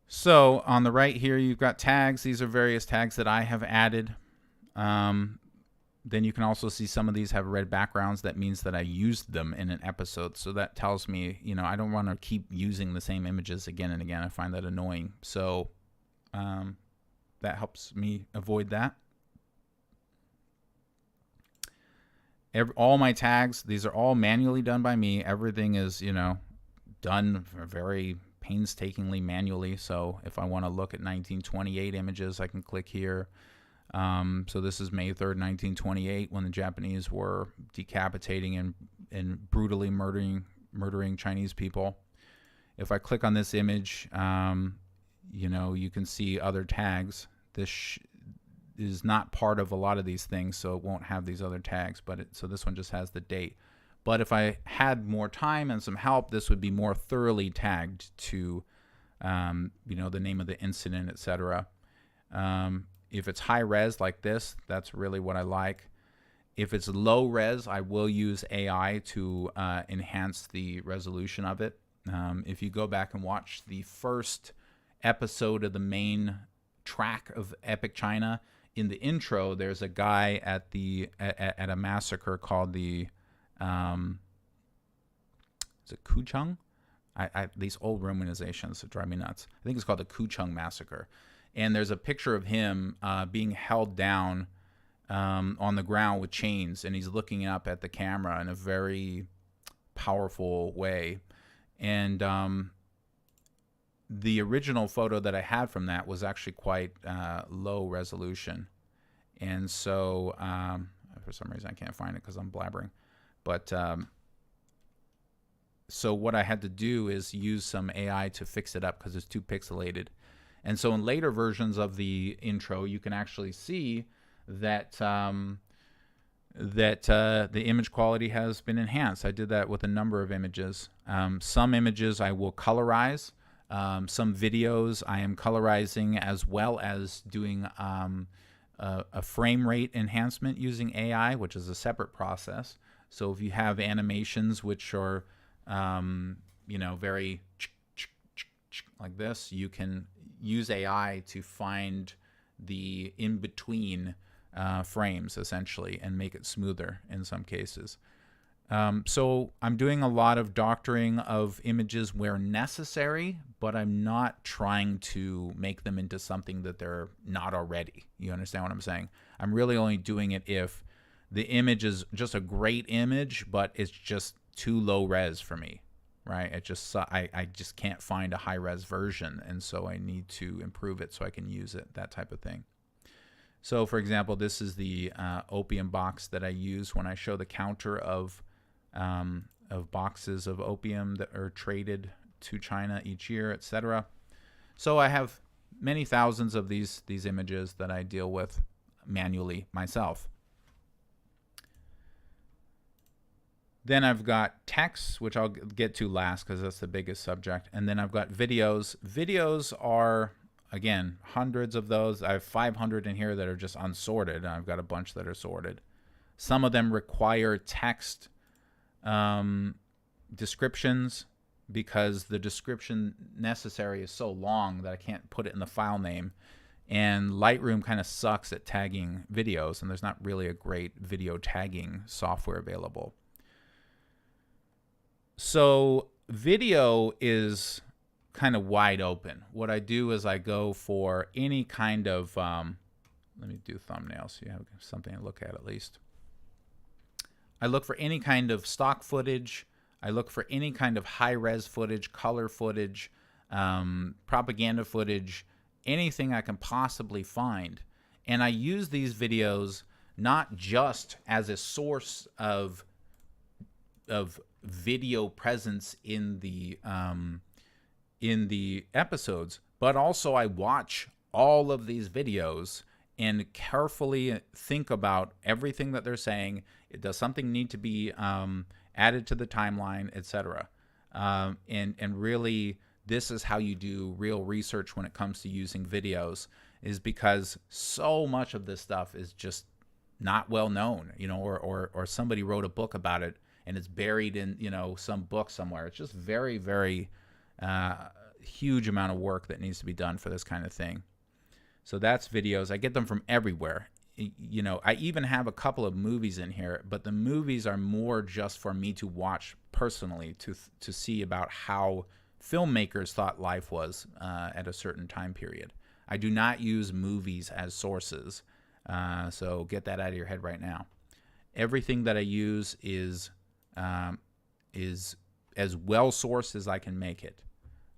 So on the right here, you've got tags. These are various tags that I have added. Then you can also see some of these have red backgrounds. That means that I used them in an episode. So that tells me, you know, I don't want to keep using the same images again and again. I find that annoying. So that helps me avoid that. All my tags, these are all manually done by me. Everything is, you know, done very painstakingly manually. So if I want to look at 1928 images, I can click here. So this is May 3rd, 1928, when the Japanese were decapitating and brutally murdering Chinese people. If I click on this image, you know, you can see other tags. This is not part of a lot of these things, so it won't have these other tags. So this one just has the date. But if I had more time and some help, this would be more thoroughly tagged to, you know, the name of the incident, etc. If it's high res like this, that's really what I like. If it's low res, I will use AI to enhance the resolution of it. If you go back and watch the first episode of the main track of Epic China, in the intro, there's a guy at a massacre called the is it Kucheng? These old Romanizations drive me nuts. I think it's called the Kucheng massacre. And there's a picture of him being held down on the ground with chains, and he's looking up at the camera in a very powerful way. And the original photo that I had from that was actually quite low resolution. And so, for some reason I can't find it because I'm blabbering. But so what I had to do is use some AI to fix it up because it's too pixelated. And so in later versions of the intro, you can actually see that the image quality has been enhanced. I did that with a number of images. Some images I will colorize. Some videos I am colorizing as well as doing a frame rate enhancement using AI, which is a separate process. So if you have animations which are, you know, very like this, you can use AI to find the in-between frames, essentially, and make it smoother in some cases. So I'm doing a lot of doctoring of images where necessary, but I'm not trying to make them into something that they're not already. You understand what I'm saying? I'm really only doing it if the image is just a great image, but it's just too low res for me. Right? I just can't find a high res version, and so I need to improve it so I can use it, that type of thing. So for example, this is the opium box that I use when I show the counter of boxes of opium that are traded to China each year, etc. So I have many thousands of these images that I deal with manually myself. Then I've got text, which I'll get to last because that's the biggest subject. And then I've got videos. Videos are, again, hundreds of those. I have 500 in here that are just unsorted, and I've got a bunch that are sorted. Some of them require text descriptions because the description necessary is so long that I can't put it in the file name. And Lightroom kind of sucks at tagging videos, and there's not really a great video tagging software available. So video is kind of wide open. What I do is I go for any kind of, let me do thumbnails so you have something to look at least. I look for any kind of stock footage. I look for any kind of high-res footage, color footage, propaganda footage, anything I can possibly find. And I use these videos not just as a source of video presence in the episodes, but also I watch all of these videos and carefully think about everything that they're saying. Does something need to be added to the timeline, etc.? And really, this is how you do real research when it comes to using videos, is because so much of this stuff is just not well known, you know, or somebody wrote a book about it and it's buried in, you know, some book somewhere. It's just very, very huge amount of work that needs to be done for this kind of thing. So that's videos. I get them from everywhere. You know, I even have a couple of movies in here, but the movies are more just for me to watch personally, to see about how filmmakers thought life was at a certain time period. I do not use movies as sources, so get that out of your head right now. Everything that I use is as well sourced as I can make it.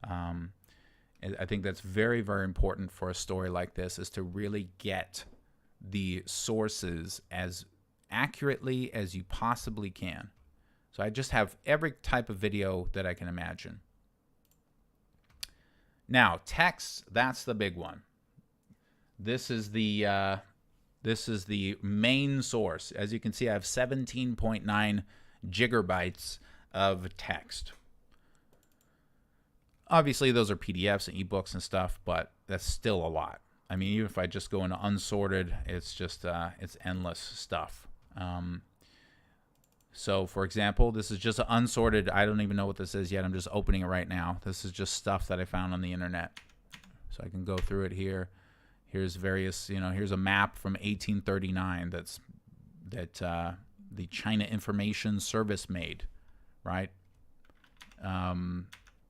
I think that's very, very important for a story like this, is to really get the sources as accurately as you possibly can. So I just have every type of video that I can imagine. Now, text, that's the big one. This is the main source. As you can see, I have 17.9 gigabytes of text. Obviously, those are PDFs and ebooks and stuff, but that's still a lot. I mean, even if I just go into unsorted, it's just it's endless stuff. So, for example, this is just an unsorted. I don't even know what this is yet. I'm just opening it right now. This is just stuff that I found on the internet. So I can go through it here. Here's various, you know, here's a map from 1839 that the China Information Service made, right?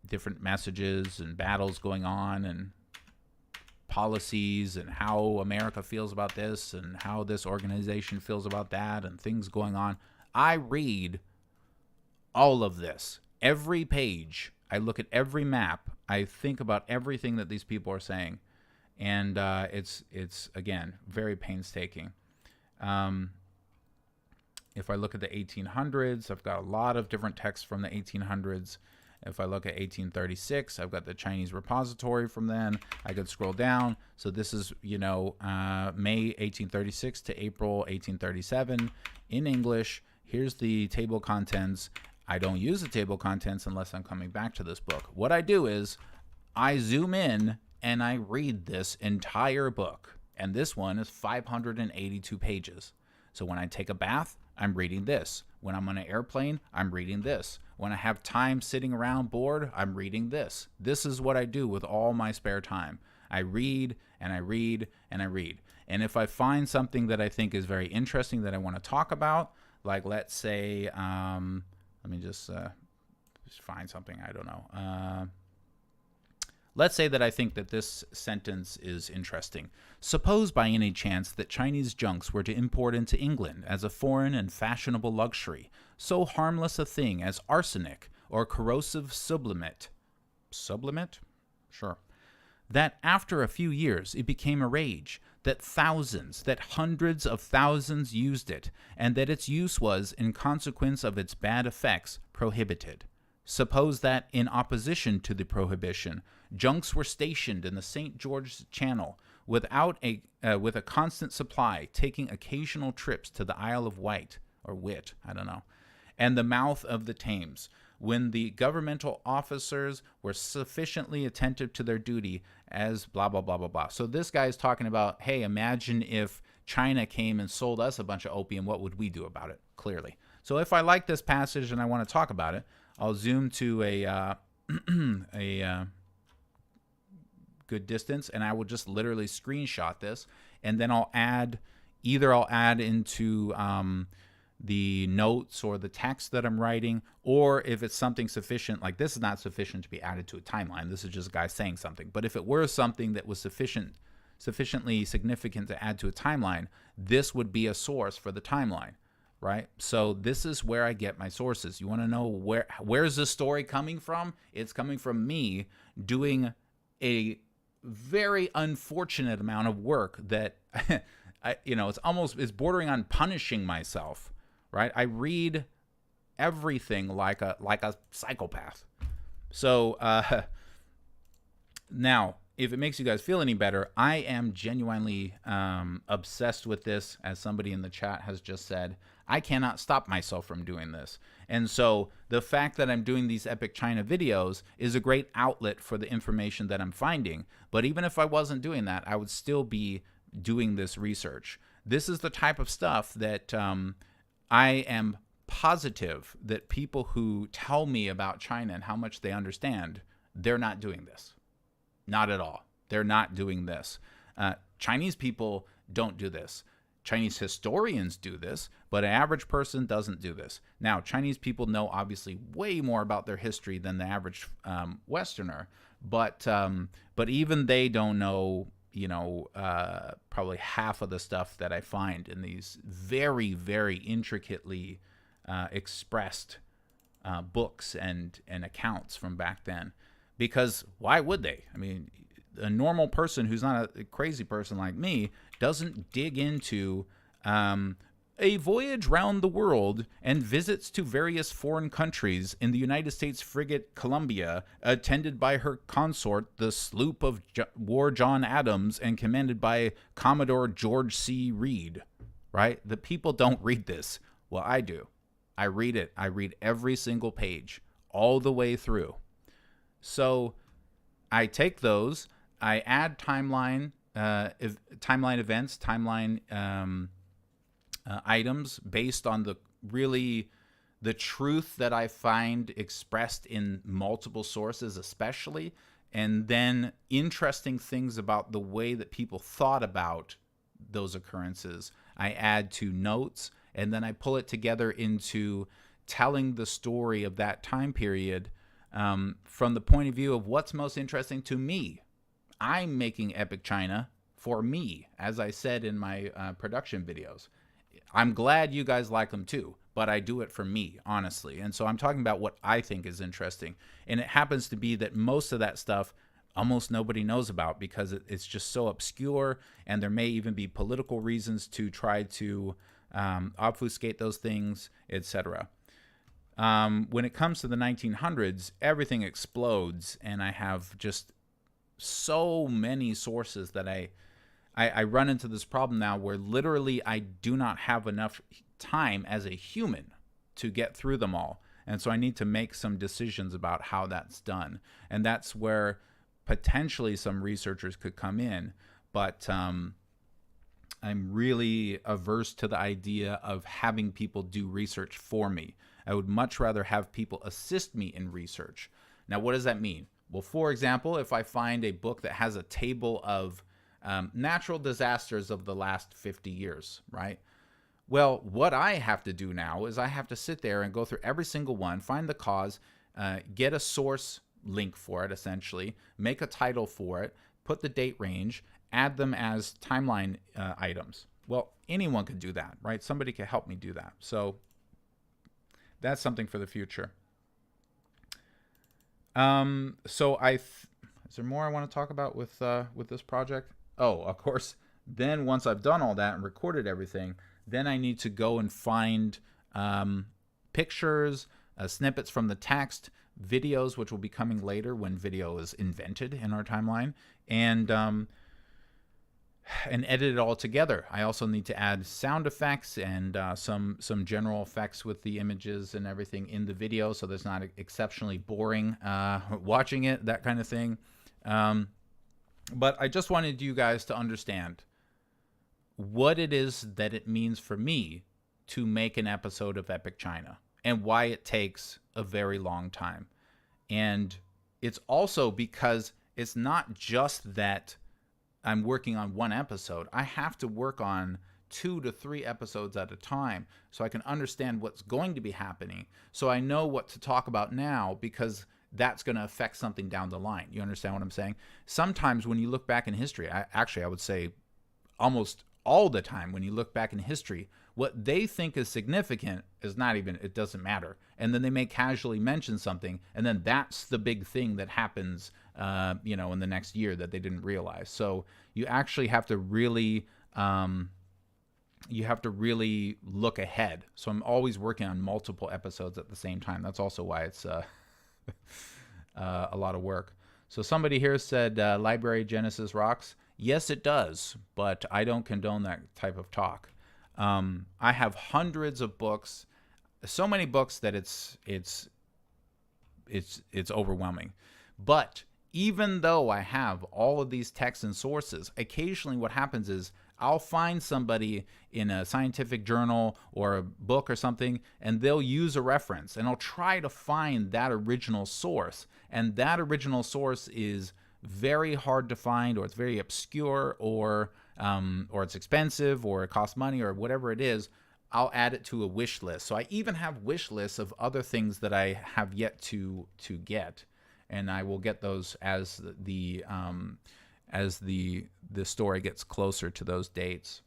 Different messages and battles going on and policies and how America feels about this and how this organization feels about that and things going on. I read all of this. Every page, I look at every map. I think about everything that these people are saying. And it's again, very painstaking. If I look at the 1800s, I've got a lot of different texts from the 1800s. If I look at 1836, I've got the Chinese repository from then. I could scroll down. So this is, you know, May 1836 to April 1837 in English. Here's the table of contents. I don't use the table of contents unless I'm coming back to this book. What I do is I zoom in and I read this entire book. And this one is 582 pages. So when I take a bath, I'm reading this. When I'm on an airplane, I'm reading this. When I have time sitting around bored, I'm reading this. This is what I do with all my spare time. I read and I read and I read. And if I find something that I think is very interesting that I want to talk about, like let's say, let me just find something, I don't know. Let's say that I think that this sentence is interesting. Suppose by any chance that Chinese junks were to import into England as a foreign and fashionable luxury, so harmless a thing as arsenic or corrosive sublimate. Sublimate? Sure. That after a few years it became a rage, that thousands, that hundreds of thousands used it, and that its use was, in consequence of its bad effects, prohibited. Suppose that in opposition to the prohibition, junks were stationed in the St. George Channel with a constant supply, taking occasional trips to the Isle of Wight, or Wit, I don't know, and the mouth of the Thames, when the governmental officers were sufficiently attentive to their duty as blah, blah, blah, blah, blah. So this guy is talking about, hey, imagine if China came and sold us a bunch of opium, what would we do about it? Clearly. So if I like this passage and I want to talk about it, I'll zoom to a good distance, and I will just literally screenshot this, and then I'll add into the notes or the text that I'm writing, or if it's something sufficient, like this is not sufficient to be added to a timeline. This is just a guy saying something. But if it were something that was sufficiently significant to add to a timeline, this would be a source for the timeline, right? So this is where I get my sources. You want to know where's the story coming from? It's coming from me doing a very unfortunate amount of work that it's bordering on punishing myself. Right? I read everything like a psychopath. So now, if it makes you guys feel any better, I am genuinely obsessed with this. As somebody in the chat has just said, I cannot stop myself from doing this. And so the fact that I'm doing these Epic China videos is a great outlet for the information that I'm finding. But even if I wasn't doing that, I would still be doing this research. This is the type of stuff that I am positive that people who tell me about China and how much they understand, they're not doing this. Not at all. They're not doing this. Chinese people don't do this. Chinese historians do this, but an average person doesn't do this. Now, Chinese people know obviously way more about their history than the average Westerner, but even they don't know, probably half of the stuff that I find in these very, very intricately expressed books and accounts from back then. Because why would they? I mean, a normal person who's not a crazy person like me doesn't dig into a voyage round the world and visits to various foreign countries in the United States frigate Columbia, attended by her consort, the sloop of War John Adams, and commanded by Commodore George C. Reed, right? The people don't read this. Well, I do. I read it. I read every single page all the way through. So I take those, I add timeline events, timeline items based on the truth that I find expressed in multiple sources, especially, and then interesting things about the way that people thought about those occurrences. I add to notes, and then I pull it together into telling the story of that time period from the point of view of what's most interesting to me. I'm making Epic China for me, as I said in my production videos. I'm glad you guys like them too, but I do it for me, honestly. And so I'm talking about what I think is interesting. And it happens to be that most of that stuff almost nobody knows about because it's just so obscure, and there may even be political reasons to try to obfuscate those things, etc. When it comes to the 1900s, everything explodes, and I have just so many sources that I run into this problem now where literally I do not have enough time as a human to get through them all. And so I need to make some decisions about how that's done. And that's where potentially some researchers could come in. But I'm really averse to the idea of having people do research for me. I would much rather have people assist me in research. Now, what does that mean? Well, for example, if I find a book that has a table of natural disasters of the last 50 years, right? Well, what I have to do now is I have to sit there and go through every single one, find the cause, get a source link for it, essentially, make a title for it, put the date range, add them as timeline items. Well, anyone could do that, right? Somebody could help me do that. So that's something for the future. Is there more I want to talk about with this project? Oh, of course. Then once I've done all that and recorded everything, then I need to go and find pictures, snippets from the text, videos, which will be coming later when video is invented in our timeline, and edit it all together. I also need to add sound effects and some general effects with the images and everything in the video, so there's not exceptionally boring watching it, that kind of thing. But I just wanted you guys to understand what it is that it means for me to make an episode of Epic China and why it takes a very long time. And it's also because it's not just that I'm working on one episode. I have to work on 2 to 3 episodes at a time so I can understand what's going to be happening, so I know what to talk about now, because that's going to affect something down the line. You understand what I'm saying? Sometimes when you look back in history, I would say almost all the time when you look back in history, what they think is significant is not even, it doesn't matter. And then they may casually mention something, and then that's the big thing that happens, in the next year that they didn't realize. So you actually have to really, look ahead. So I'm always working on multiple episodes at the same time. That's also why it's a lot of work. So somebody here said, Library Genesis rocks. Yes, it does, but I don't condone that type of talk. I have hundreds of books, so many books that it's overwhelming. But even though I have all of these texts and sources, occasionally what happens is I'll find somebody in a scientific journal or a book or something, and they'll use a reference, and I'll try to find that original source. And that original source is very hard to find, or it's very obscure, or it's expensive, or it costs money, or whatever it is. I'll add it to a wish list. So I even have wish lists of other things that I have yet to get, and I will get those as the story gets closer to those dates.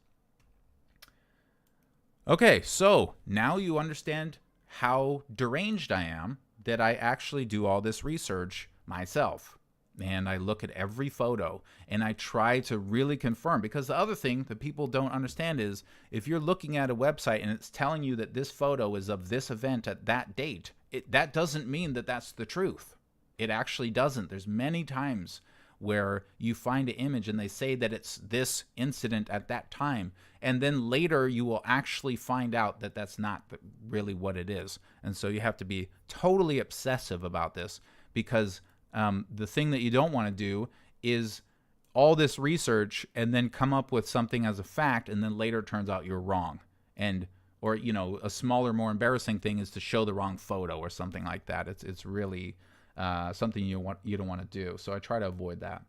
Okay, so now you understand how deranged I am, that I actually do all this research myself. And I look at every photo and I try to really confirm, because the other thing that people don't understand is if you're looking at a website and it's telling you that this photo is of this event at that date, that doesn't mean that that's the truth. It actually doesn't. There's many times where you find an image and they say that it's this incident at that time, and then later you will actually find out that that's not really what it is. And so you have to be totally obsessive about this, because the thing that you don't want to do is all this research and then come up with something as a fact, and then later it turns out you're wrong. Or a smaller, more embarrassing thing is to show the wrong photo or something like that. It's really something you don't want to do. So I try to avoid that.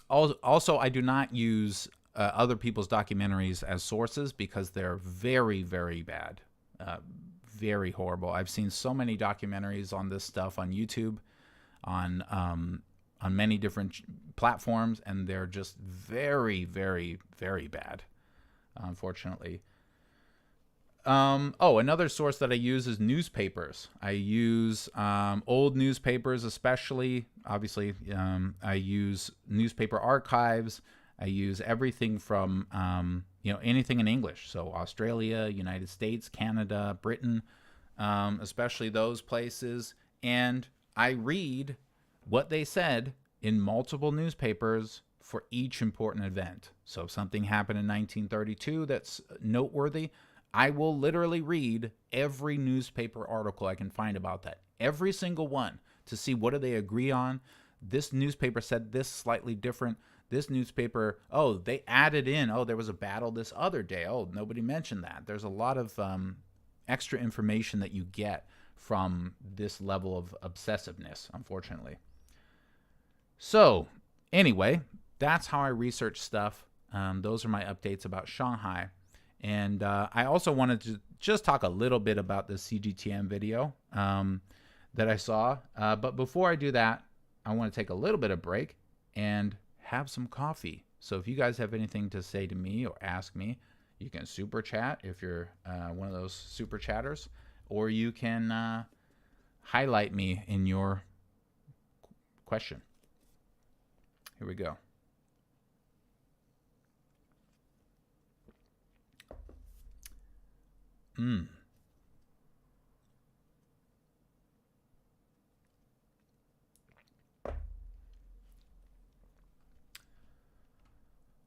Also, I do not use other people's documentaries as sources, because they're very, very bad. Very horrible. I've seen so many documentaries on this stuff on YouTube, on many different platforms, and they're just very, very, very bad, unfortunately. Another source that I use is newspapers. I use old newspapers, especially. Obviously, I use newspaper archives. I use everything from anything in English. So Australia, United States, Canada, Britain, especially those places. And I read what they said in multiple newspapers for each important event. So if something happened in 1932 that's noteworthy, I will literally read every newspaper article I can find about that. Every single one, to see what do they agree on. This newspaper said this slightly different. This newspaper, they added in, there was a battle this other day. Nobody mentioned that. There's a lot of extra information that you get from this level of obsessiveness, unfortunately. So, anyway, that's how I research stuff. Those are my updates about Shanghai. And I also wanted to just talk a little bit about the CGTN video that I saw. But before I do that, I want to take a little bit of break and have some coffee. So if you guys have anything to say to me or ask me, you can super chat if you're one of those super chatters, or you can highlight me in your question. Here we go.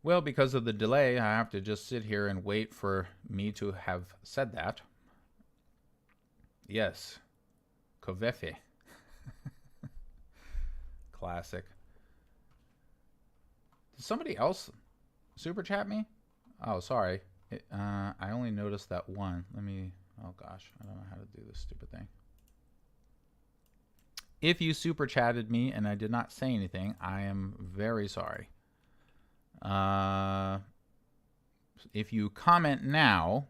Well, because of the delay, I have to just sit here and wait for me to have said that. Yes. Kovefe. Classic. Did somebody else super chat me? Oh, sorry. I only noticed that one. Let me... Oh, gosh. I don't know how to do this stupid thing. If you super chatted me and I did not say anything, I am very sorry. If you comment now,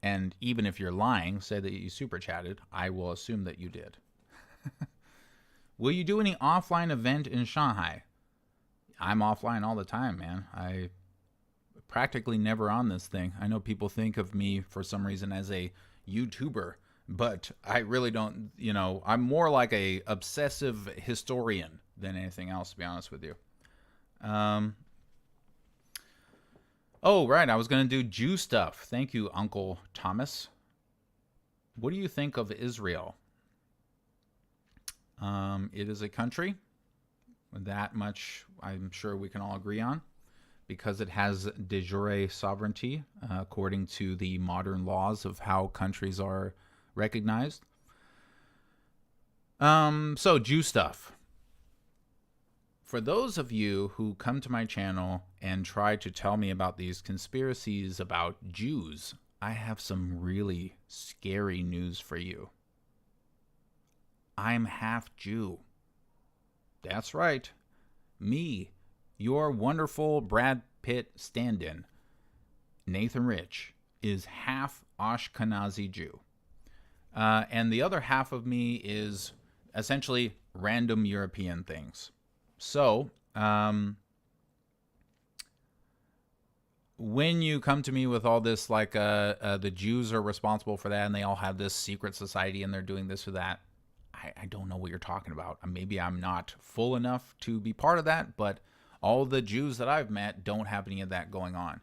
and even if you're lying, say that you super chatted, I will assume that you did. Will you do any offline event in Shanghai? I'm offline all the time, man. I practically never on this thing. I know people think of me for some reason as a YouTuber, but I really don't, you know, I'm more like a obsessive historian than anything else, to be honest with you. Oh, right. I was going to do Jew stuff. Thank you, Uncle Thomas. What do you think of Israel? It is a country. That much I'm sure we can all agree on, because it has de jure sovereignty according to the modern laws of how countries are recognized. So Jew stuff. For those of you who come to my channel and try to tell me about these conspiracies about Jews, I have some really scary news for you. I'm half Jew. That's right. Me, your wonderful Brad Pitt stand-in, Nathan Rich, is half Ashkenazi Jew. And the other half of me is essentially random European things. So, when you come to me with all this, like, the Jews are responsible for that, and they all have this secret society, and they're doing this or that, I don't know what you're talking about. Maybe I'm not full enough to be part of that, but all the Jews that I've met don't have any of that going on.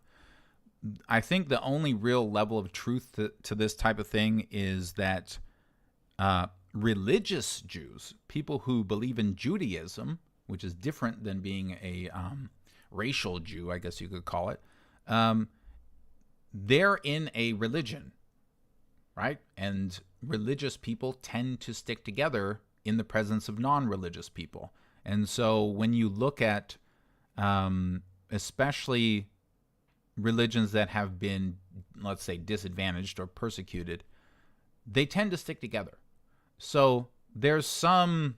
I think the only real level of truth to this type of thing is that religious Jews, people who believe in Judaism, which is different than being a racial Jew, I guess you could call it, they're in a religion, right? And religious people tend to stick together in the presence of non-religious people. And so when you look at especially religions that have been, let's say, disadvantaged or persecuted, they tend to stick together. So there's some,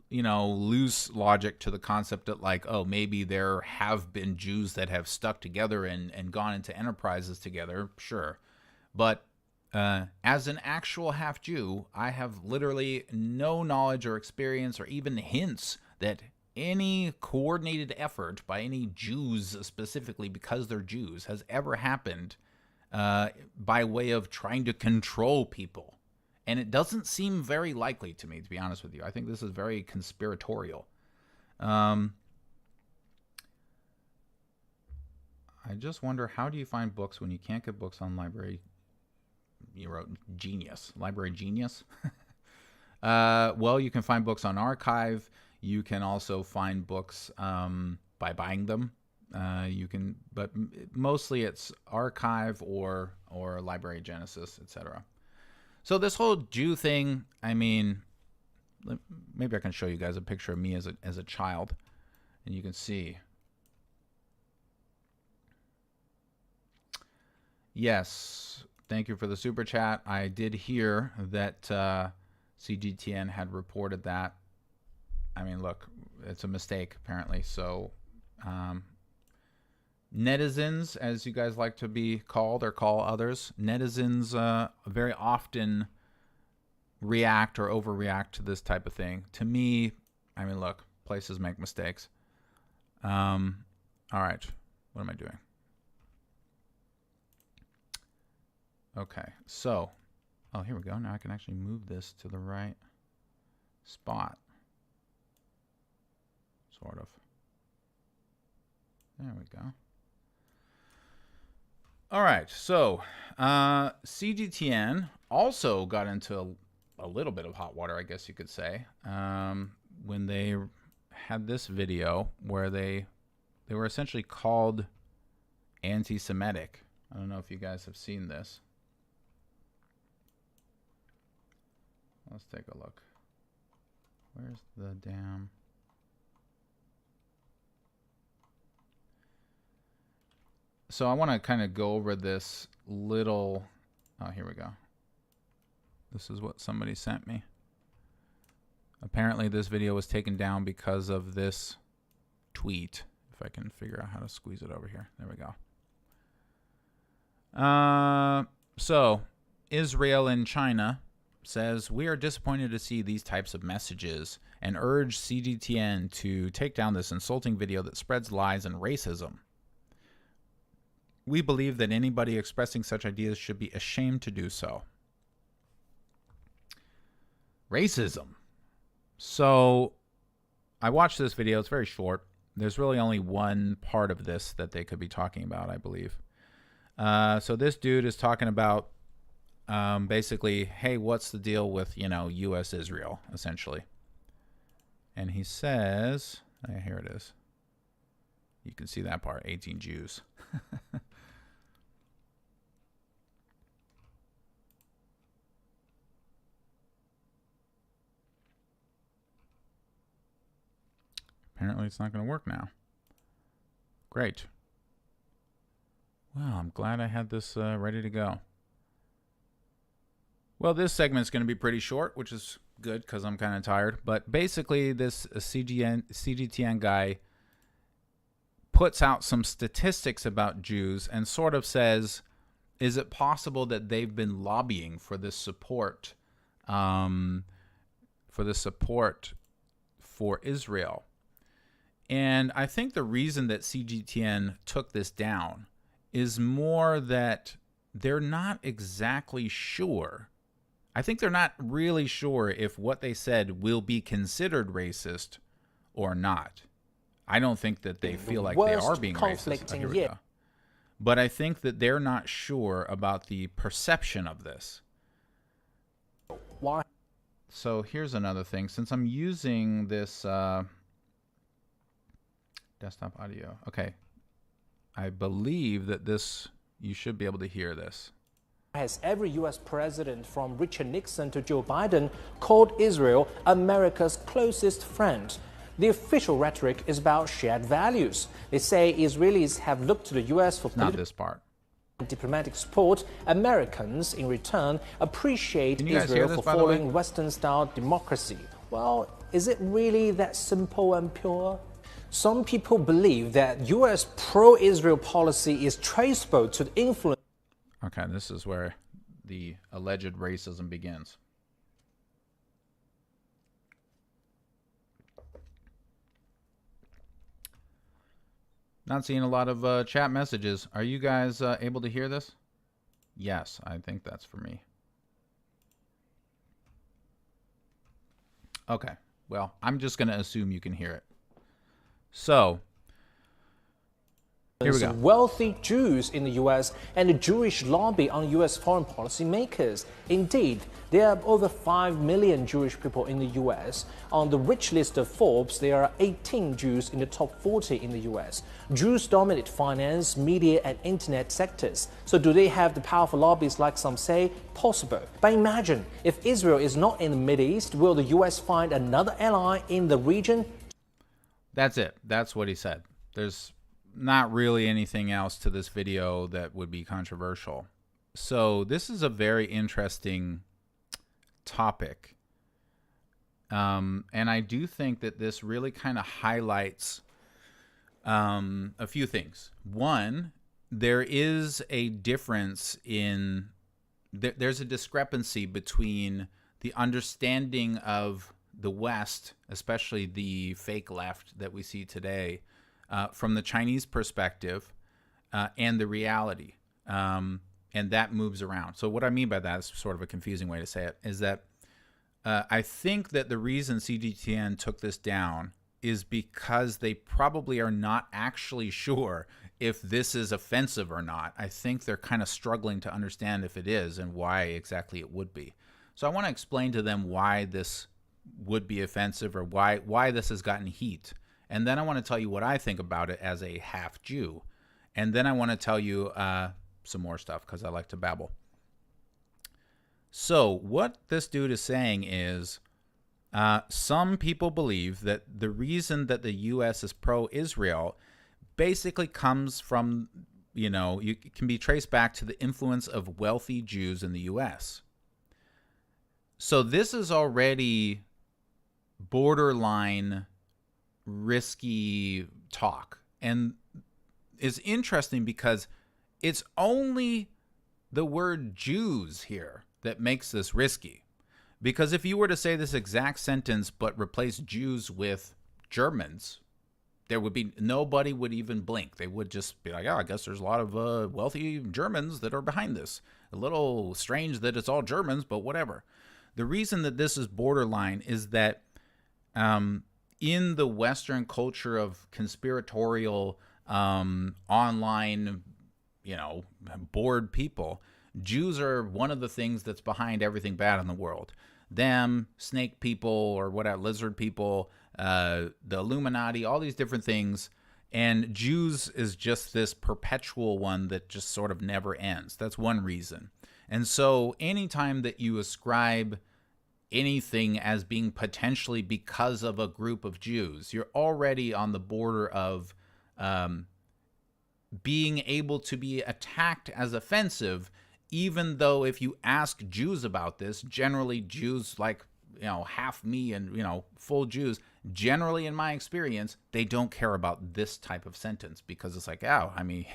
you know, loose logic to the concept that, like, oh, maybe there have been Jews that have stuck together and gone into enterprises together. Sure. But as an actual half Jew, I have literally no knowledge or experience or even hints that any coordinated effort by any Jews, specifically because they're Jews, has ever happened by way of trying to control people. And it doesn't seem very likely to me, to be honest with you. I think this is very conspiratorial. I just wonder, how do you find books when you can't get books on Library? You wrote Genius. Library Genius? Well, you can find books on Archive. You can also find books by buying them. You can, but mostly it's Archive or Library Genesis, etc. So this whole Jew thing, I mean, maybe I can show you guys a picture of me as a child, and you can see. Yes, thank you for the super chat. I did hear that CGTN had reported that. I mean, look, it's a mistake apparently. So netizens, as you guys like to be called or call others, netizens very often react or overreact to this type of thing. To me, I mean, look, places make mistakes. All right, what am I doing? Okay, so, oh, here we go. Now I can actually move this to the right spot. Sort of. There we go. All right, so CGTN also got into a little bit of hot water, I guess you could say, when they had this video where they they were essentially called anti-Semitic. I don't know if you guys have seen this. Let's take a look. Where's the damn... So I want to kind of go over this little... Oh, here we go. This is what somebody sent me. Apparently this video was taken down because of this tweet. If I can figure out how to squeeze it over here. There we go. So Israel and China says, we are disappointed to see these types of messages and urge CGTN to take down this insulting video that spreads lies and racism. We believe that anybody expressing such ideas should be ashamed to do so. Racism. So I watched this video. It's very short. There's really only one part of this that they could be talking about, I believe. So this dude is talking about basically, hey, what's the deal with, you know, U.S. Israel, essentially. And he says, here it is. You can see that part, 18 Jews. Apparently it's not going to work now. Great. Well, I'm glad I had this ready to go. Well, this segment's going to be pretty short, which is good because I'm kind of tired. But basically, this CGTN guy puts out some statistics about Jews and sort of says, is it possible that they've been lobbying for this support, for Israel? And I think the reason that CGTN took this down is more that they're not exactly sure. I think they're not really sure if what they said will be considered racist or not. I don't think that they feel like they are being racist. Here we go. But I think that they're not sure about the perception of this. Why? So here's another thing. Since I'm using this desktop audio. Okay. I believe that this, you should be able to hear this. Has every U.S. president from Richard Nixon to Joe Biden called Israel America's closest friend? The official rhetoric is about shared values. They say Israelis have looked to the U.S. for not this part. Diplomatic support. Americans, in return, appreciate Israel for following Western-style democracy. Well, is it really that simple and pure? Some people believe that U.S. pro-Israel policy is traceable to the influence. Okay, this is where the alleged racism begins. Not seeing a lot of chat messages. Are you guys able to hear this? Yes, I think that's for me. Okay, well, I'm just going to assume you can hear it. So, here we go. Wealthy Jews in the U.S. and the Jewish lobby on U.S. foreign policy makers. Indeed, there are over 5 million Jewish people in the U.S. On the rich list of Forbes, there are 18 Jews in the top 40 in the U.S. Jews dominate finance, media, and internet sectors. So do they have the powerful lobbies like some say? Possible. But imagine, if Israel is not in the Mideast, will the U.S. find another ally in the region? That's it. That's what he said. There's not really anything else to this video that would be controversial. So this is a very interesting topic. And I do think that this really kind of highlights a few things. One, there is a difference in, there's a discrepancy between the understanding of the West, especially the fake left that we see today, from the Chinese perspective and the reality. And that moves around. So what I mean by that is sort of a confusing way to say it, is that I think that the reason CGTN took this down is because they probably are not actually sure if this is offensive or not. I think they're kind of struggling to understand if it is and why exactly it would be. So I want to explain to them why this would be offensive or why this has gotten heat. And then I want to tell you what I think about it as a half Jew. And then I want to tell you some more stuff because I like to babble. So what this dude is saying is some people believe that the reason that the U.S. is pro-Israel basically comes from, it can be traced back to the influence of wealthy Jews in the U.S. So this is already borderline risky talk. And it's interesting because it's only the word Jews here that makes this risky. Because if you were to say this exact sentence but replace Jews with Germans, there would be nobody would even blink. They would just be like, oh, I guess there's a lot of wealthy Germans that are behind this. A little strange that it's all Germans, but whatever. The reason that this is borderline is that in the Western culture of conspiratorial online, bored people, Jews are one of the things that's behind everything bad in the world. Them, snake people, or whatever, lizard people, the Illuminati, all these different things. And Jews is just this perpetual one that just sort of never ends. That's one reason. And so anytime that you ascribe anything as being potentially because of a group of Jews, you're already on the border of being able to be attacked as offensive, even though if you ask Jews about this, generally Jews like, half me and, full Jews, generally in my experience, they don't care about this type of sentence because it's like, oh, I mean,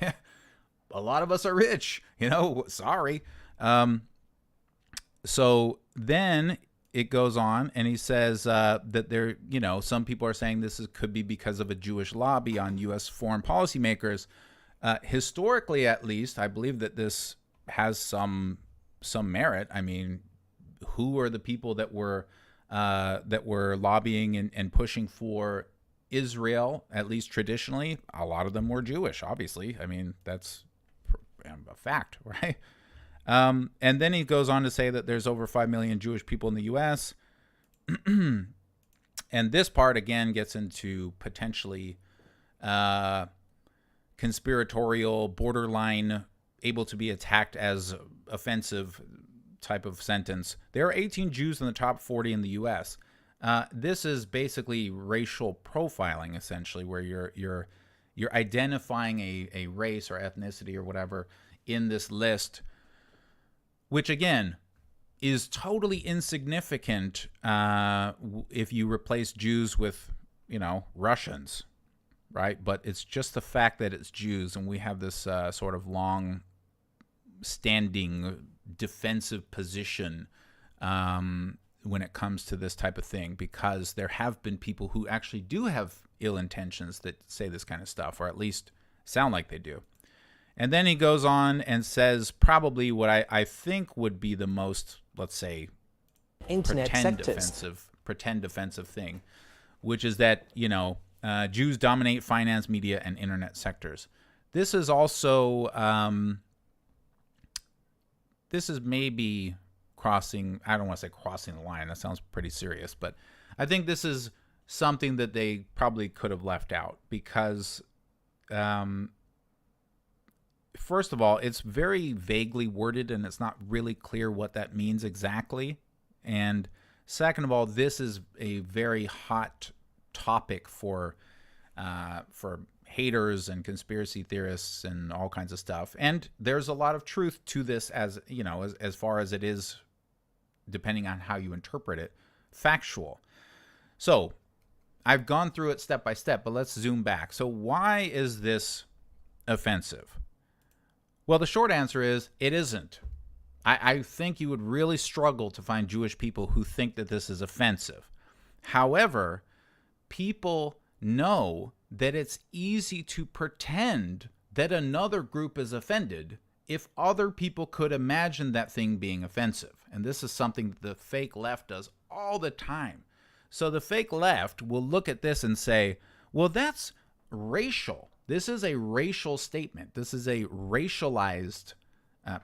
a lot of us are rich, sorry. So then it goes on and he says that there, some people are saying could be because of a Jewish lobby on U.S. foreign policymakers. Historically, at least, I believe that this has some merit. I mean, who are the people that were lobbying and pushing for Israel, at least traditionally? A lot of them were Jewish, obviously. I mean, that's a fact, right? And then he goes on to say that there's over 5 million Jewish people in the U.S. And this part, again, gets into potentially conspiratorial, borderline, able to be attacked as offensive type of sentence. There are 18 Jews in the top 40 in the U.S. This is basically racial profiling, essentially, where you're identifying a race or ethnicity or whatever in this list, which again is totally insignificant if you replace Jews with, Russians, right? But it's just the fact that it's Jews, and we have this sort of long-standing defensive position when it comes to this type of thing, because there have been people who actually do have ill intentions that say this kind of stuff, or at least sound like they do. And then he goes on and says probably what I think would be the most, let's say, pretend defensive thing, which is that, Jews dominate finance, media, and internet sectors. This is also, this is maybe crossing, I don't want to say crossing the line, that sounds pretty serious, but I think this is something that they probably could have left out because, first of all, it's very vaguely worded and it's not really clear what that means exactly. And second of all, this is a very hot topic for haters and conspiracy theorists and all kinds of stuff. And there's a lot of truth to this, as far as it is, depending on how you interpret it, factual. So I've gone through it step by step, but let's zoom back. So why is this offensive? Well, the short answer is it isn't. I think you would really struggle to find Jewish people who think that this is offensive. However, people know that it's easy to pretend that another group is offended if other people could imagine that thing being offensive. And this is something that the fake left does all the time. So the fake left will look at this and say, well, that's racial. This is a racial statement. This is a racialized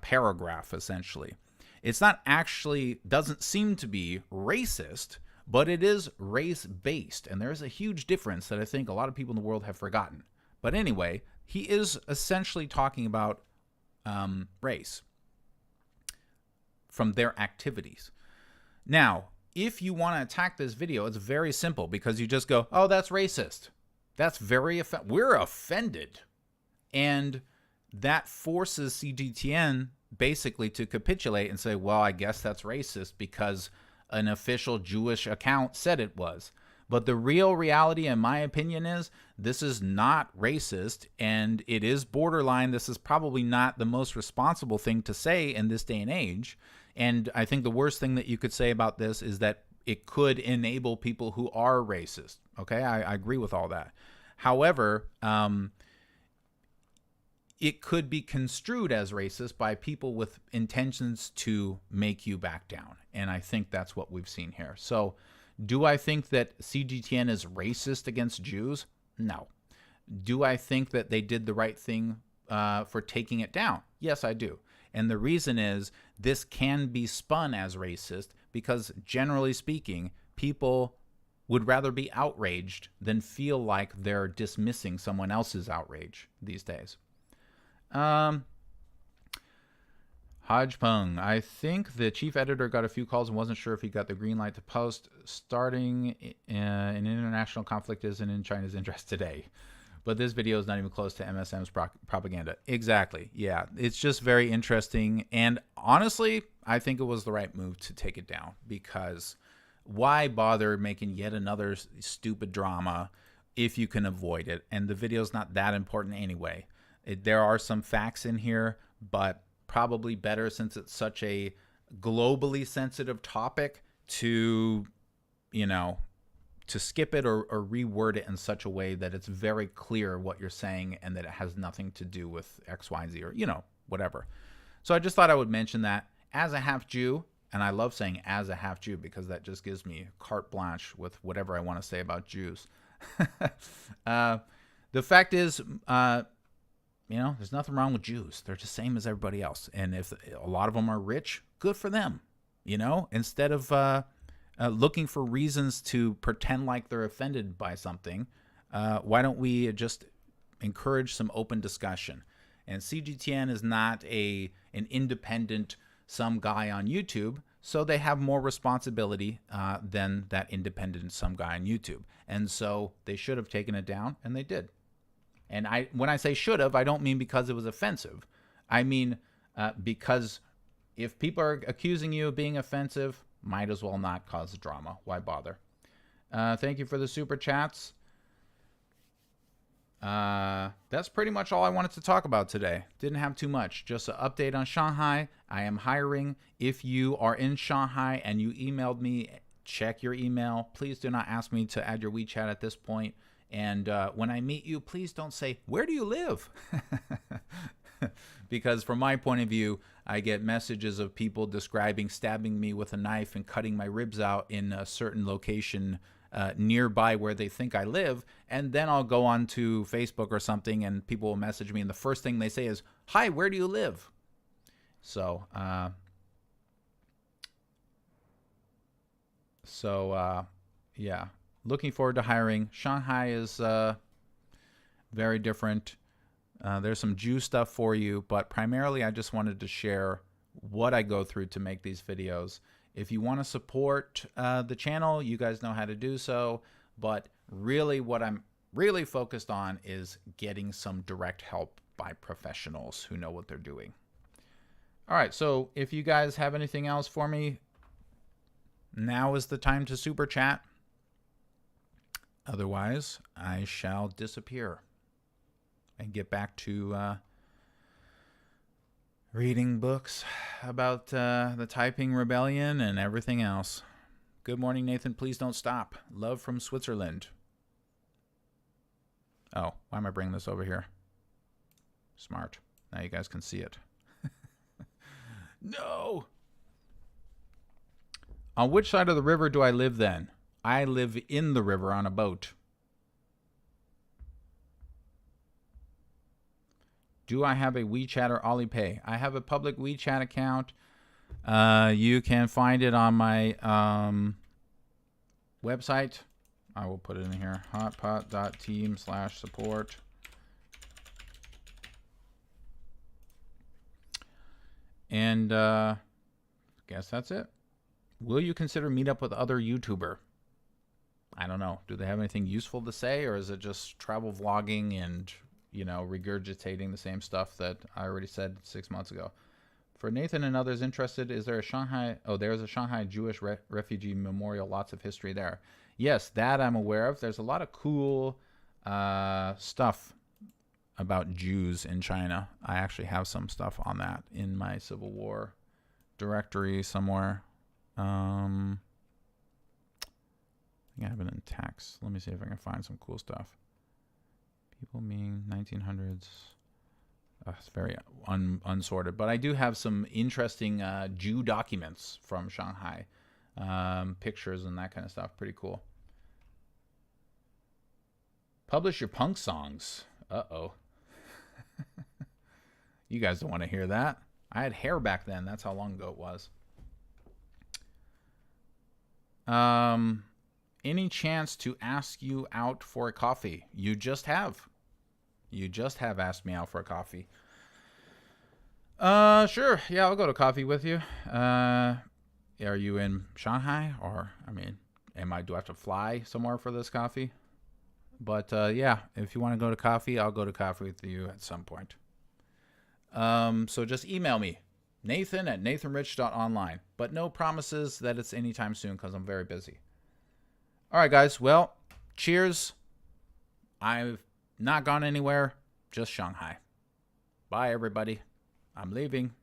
paragraph, essentially. It's not actually, doesn't seem to be racist, but it is race-based, and there's a huge difference that I think a lot of people in the world have forgotten. But anyway, he is essentially talking about race from their activities. Now, if you want to attack this video, it's very simple, because you just go, oh, that's racist. That's very we're offended. And that forces CGTN basically to capitulate and say, well, I guess that's racist because an official Jewish account said it was. But the real reality, in my opinion, is this is not racist, and it is borderline. This is probably not the most responsible thing to say in this day and age. And I think the worst thing that you could say about this is that it could enable people who are racist. Okay, I agree with all that. However, it could be construed as racist by people with intentions to make you back down. And I think that's what we've seen here. So do I think that CGTN is racist against Jews? No. Do I think that they did the right thing for taking it down? Yes, I do. And the reason is this can be spun as racist because, generally speaking, people would rather be outraged than feel like they're dismissing someone else's outrage these days. Hodgepung, I think the chief editor got a few calls and wasn't sure if he got the green light to post. Starting an international conflict isn't in China's interest today. But this video is not even close to MSM's propaganda. Exactly. Yeah, it's just very interesting. And honestly, I think it was the right move to take it down, because why bother making yet another stupid drama if you can avoid it? And the video's not that important anyway. There are some facts in here, but probably better, since it's such a globally sensitive topic, to, you know, to skip it or reword it in such a way that it's very clear what you're saying and that it has nothing to do with X, Y, and Z, or, you know, whatever. So I just thought I would mention that as a half Jew, and I love saying as a half Jew because that just gives me carte blanche with whatever I want to say about Jews. The fact is, you know, there's nothing wrong with Jews. They're the same as everybody else. And if a lot of them are rich, good for them. You know, instead of looking for reasons to pretend like they're offended by something, why don't we just encourage some open discussion? And CGTN is not an independent some guy on YouTube, so they have more responsibility than that independent some guy on YouTube. And so they should have taken it down, and they did. And when I say should have, I don't mean because it was offensive. I mean because if people are accusing you of being offensive, might as well not cause drama. Why bother? Thank you for the super chats. That's pretty much all I wanted to talk about today. Didn't have too much. Just an update on Shanghai. I am hiring. If you are in Shanghai and you emailed me, check your email. Please do not ask me to add your WeChat at this point. And when I meet you, please don't say, where do you live? Because from my point of view, I get messages of people describing stabbing me with a knife and cutting my ribs out in a certain location nearby where they think I live. And then I'll go on to Facebook or something and people will message me. And the first thing they say is, hi, where do you live? So, yeah. Looking forward to hiring. Shanghai is very different. There's some Jew stuff for you, but primarily I just wanted to share what I go through to make these videos. If you want to support the channel, you guys know how to do so. But really what I'm really focused on is getting some direct help by professionals who know what they're doing. All right, so if you guys have anything else for me, now is the time to super chat. Otherwise, I shall disappear and get back to reading books about the Taiping Rebellion and everything else. Good morning, Nathan. Please don't stop. Love from Switzerland. Oh, why am I bringing this over here? Smart. Now you guys can see it. No! On which side of the river do I live then? I live in the river on a boat. Do I have a WeChat or Alipay? I have a public WeChat account. You can find it on my website. I will put it in here. hotpot.team/support. And guess that's it. Will you consider meet up with other YouTuber? I don't know. Do they have anything useful to say, or is it just travel vlogging and, you know, regurgitating the same stuff that I already said 6 months ago? For Nathan and others interested, is there a Shanghai? Oh, there's a Shanghai Jewish refugee memorial. Lots of history there. Yes, that I'm aware of. There's a lot of cool stuff about Jews in China. I actually have some stuff on that in my Civil War directory somewhere. I think I have it in text. Let me see if I can find some cool stuff. People mean 1900s. It's very unsorted, but I do have some interesting Jew documents from Shanghai, pictures and that kind of stuff. Pretty cool. Publish your punk songs. Uh-oh. You guys don't want to hear that. I had hair back then. That's how long ago it was. Any chance to ask you out for a coffee? You just have. You just have asked me out for a coffee. Sure. Yeah, I'll go to coffee with you. Are you in Shanghai? Or, I mean, do I have to fly somewhere for this coffee? But, yeah, if you want to go to coffee, I'll go to coffee with you at some point. So just email me, nathan@nathanrich.online. But no promises that it's anytime soon because I'm very busy. All right, guys. Well, cheers. I've not gone anywhere, just Shanghai. Bye, everybody. I'm leaving.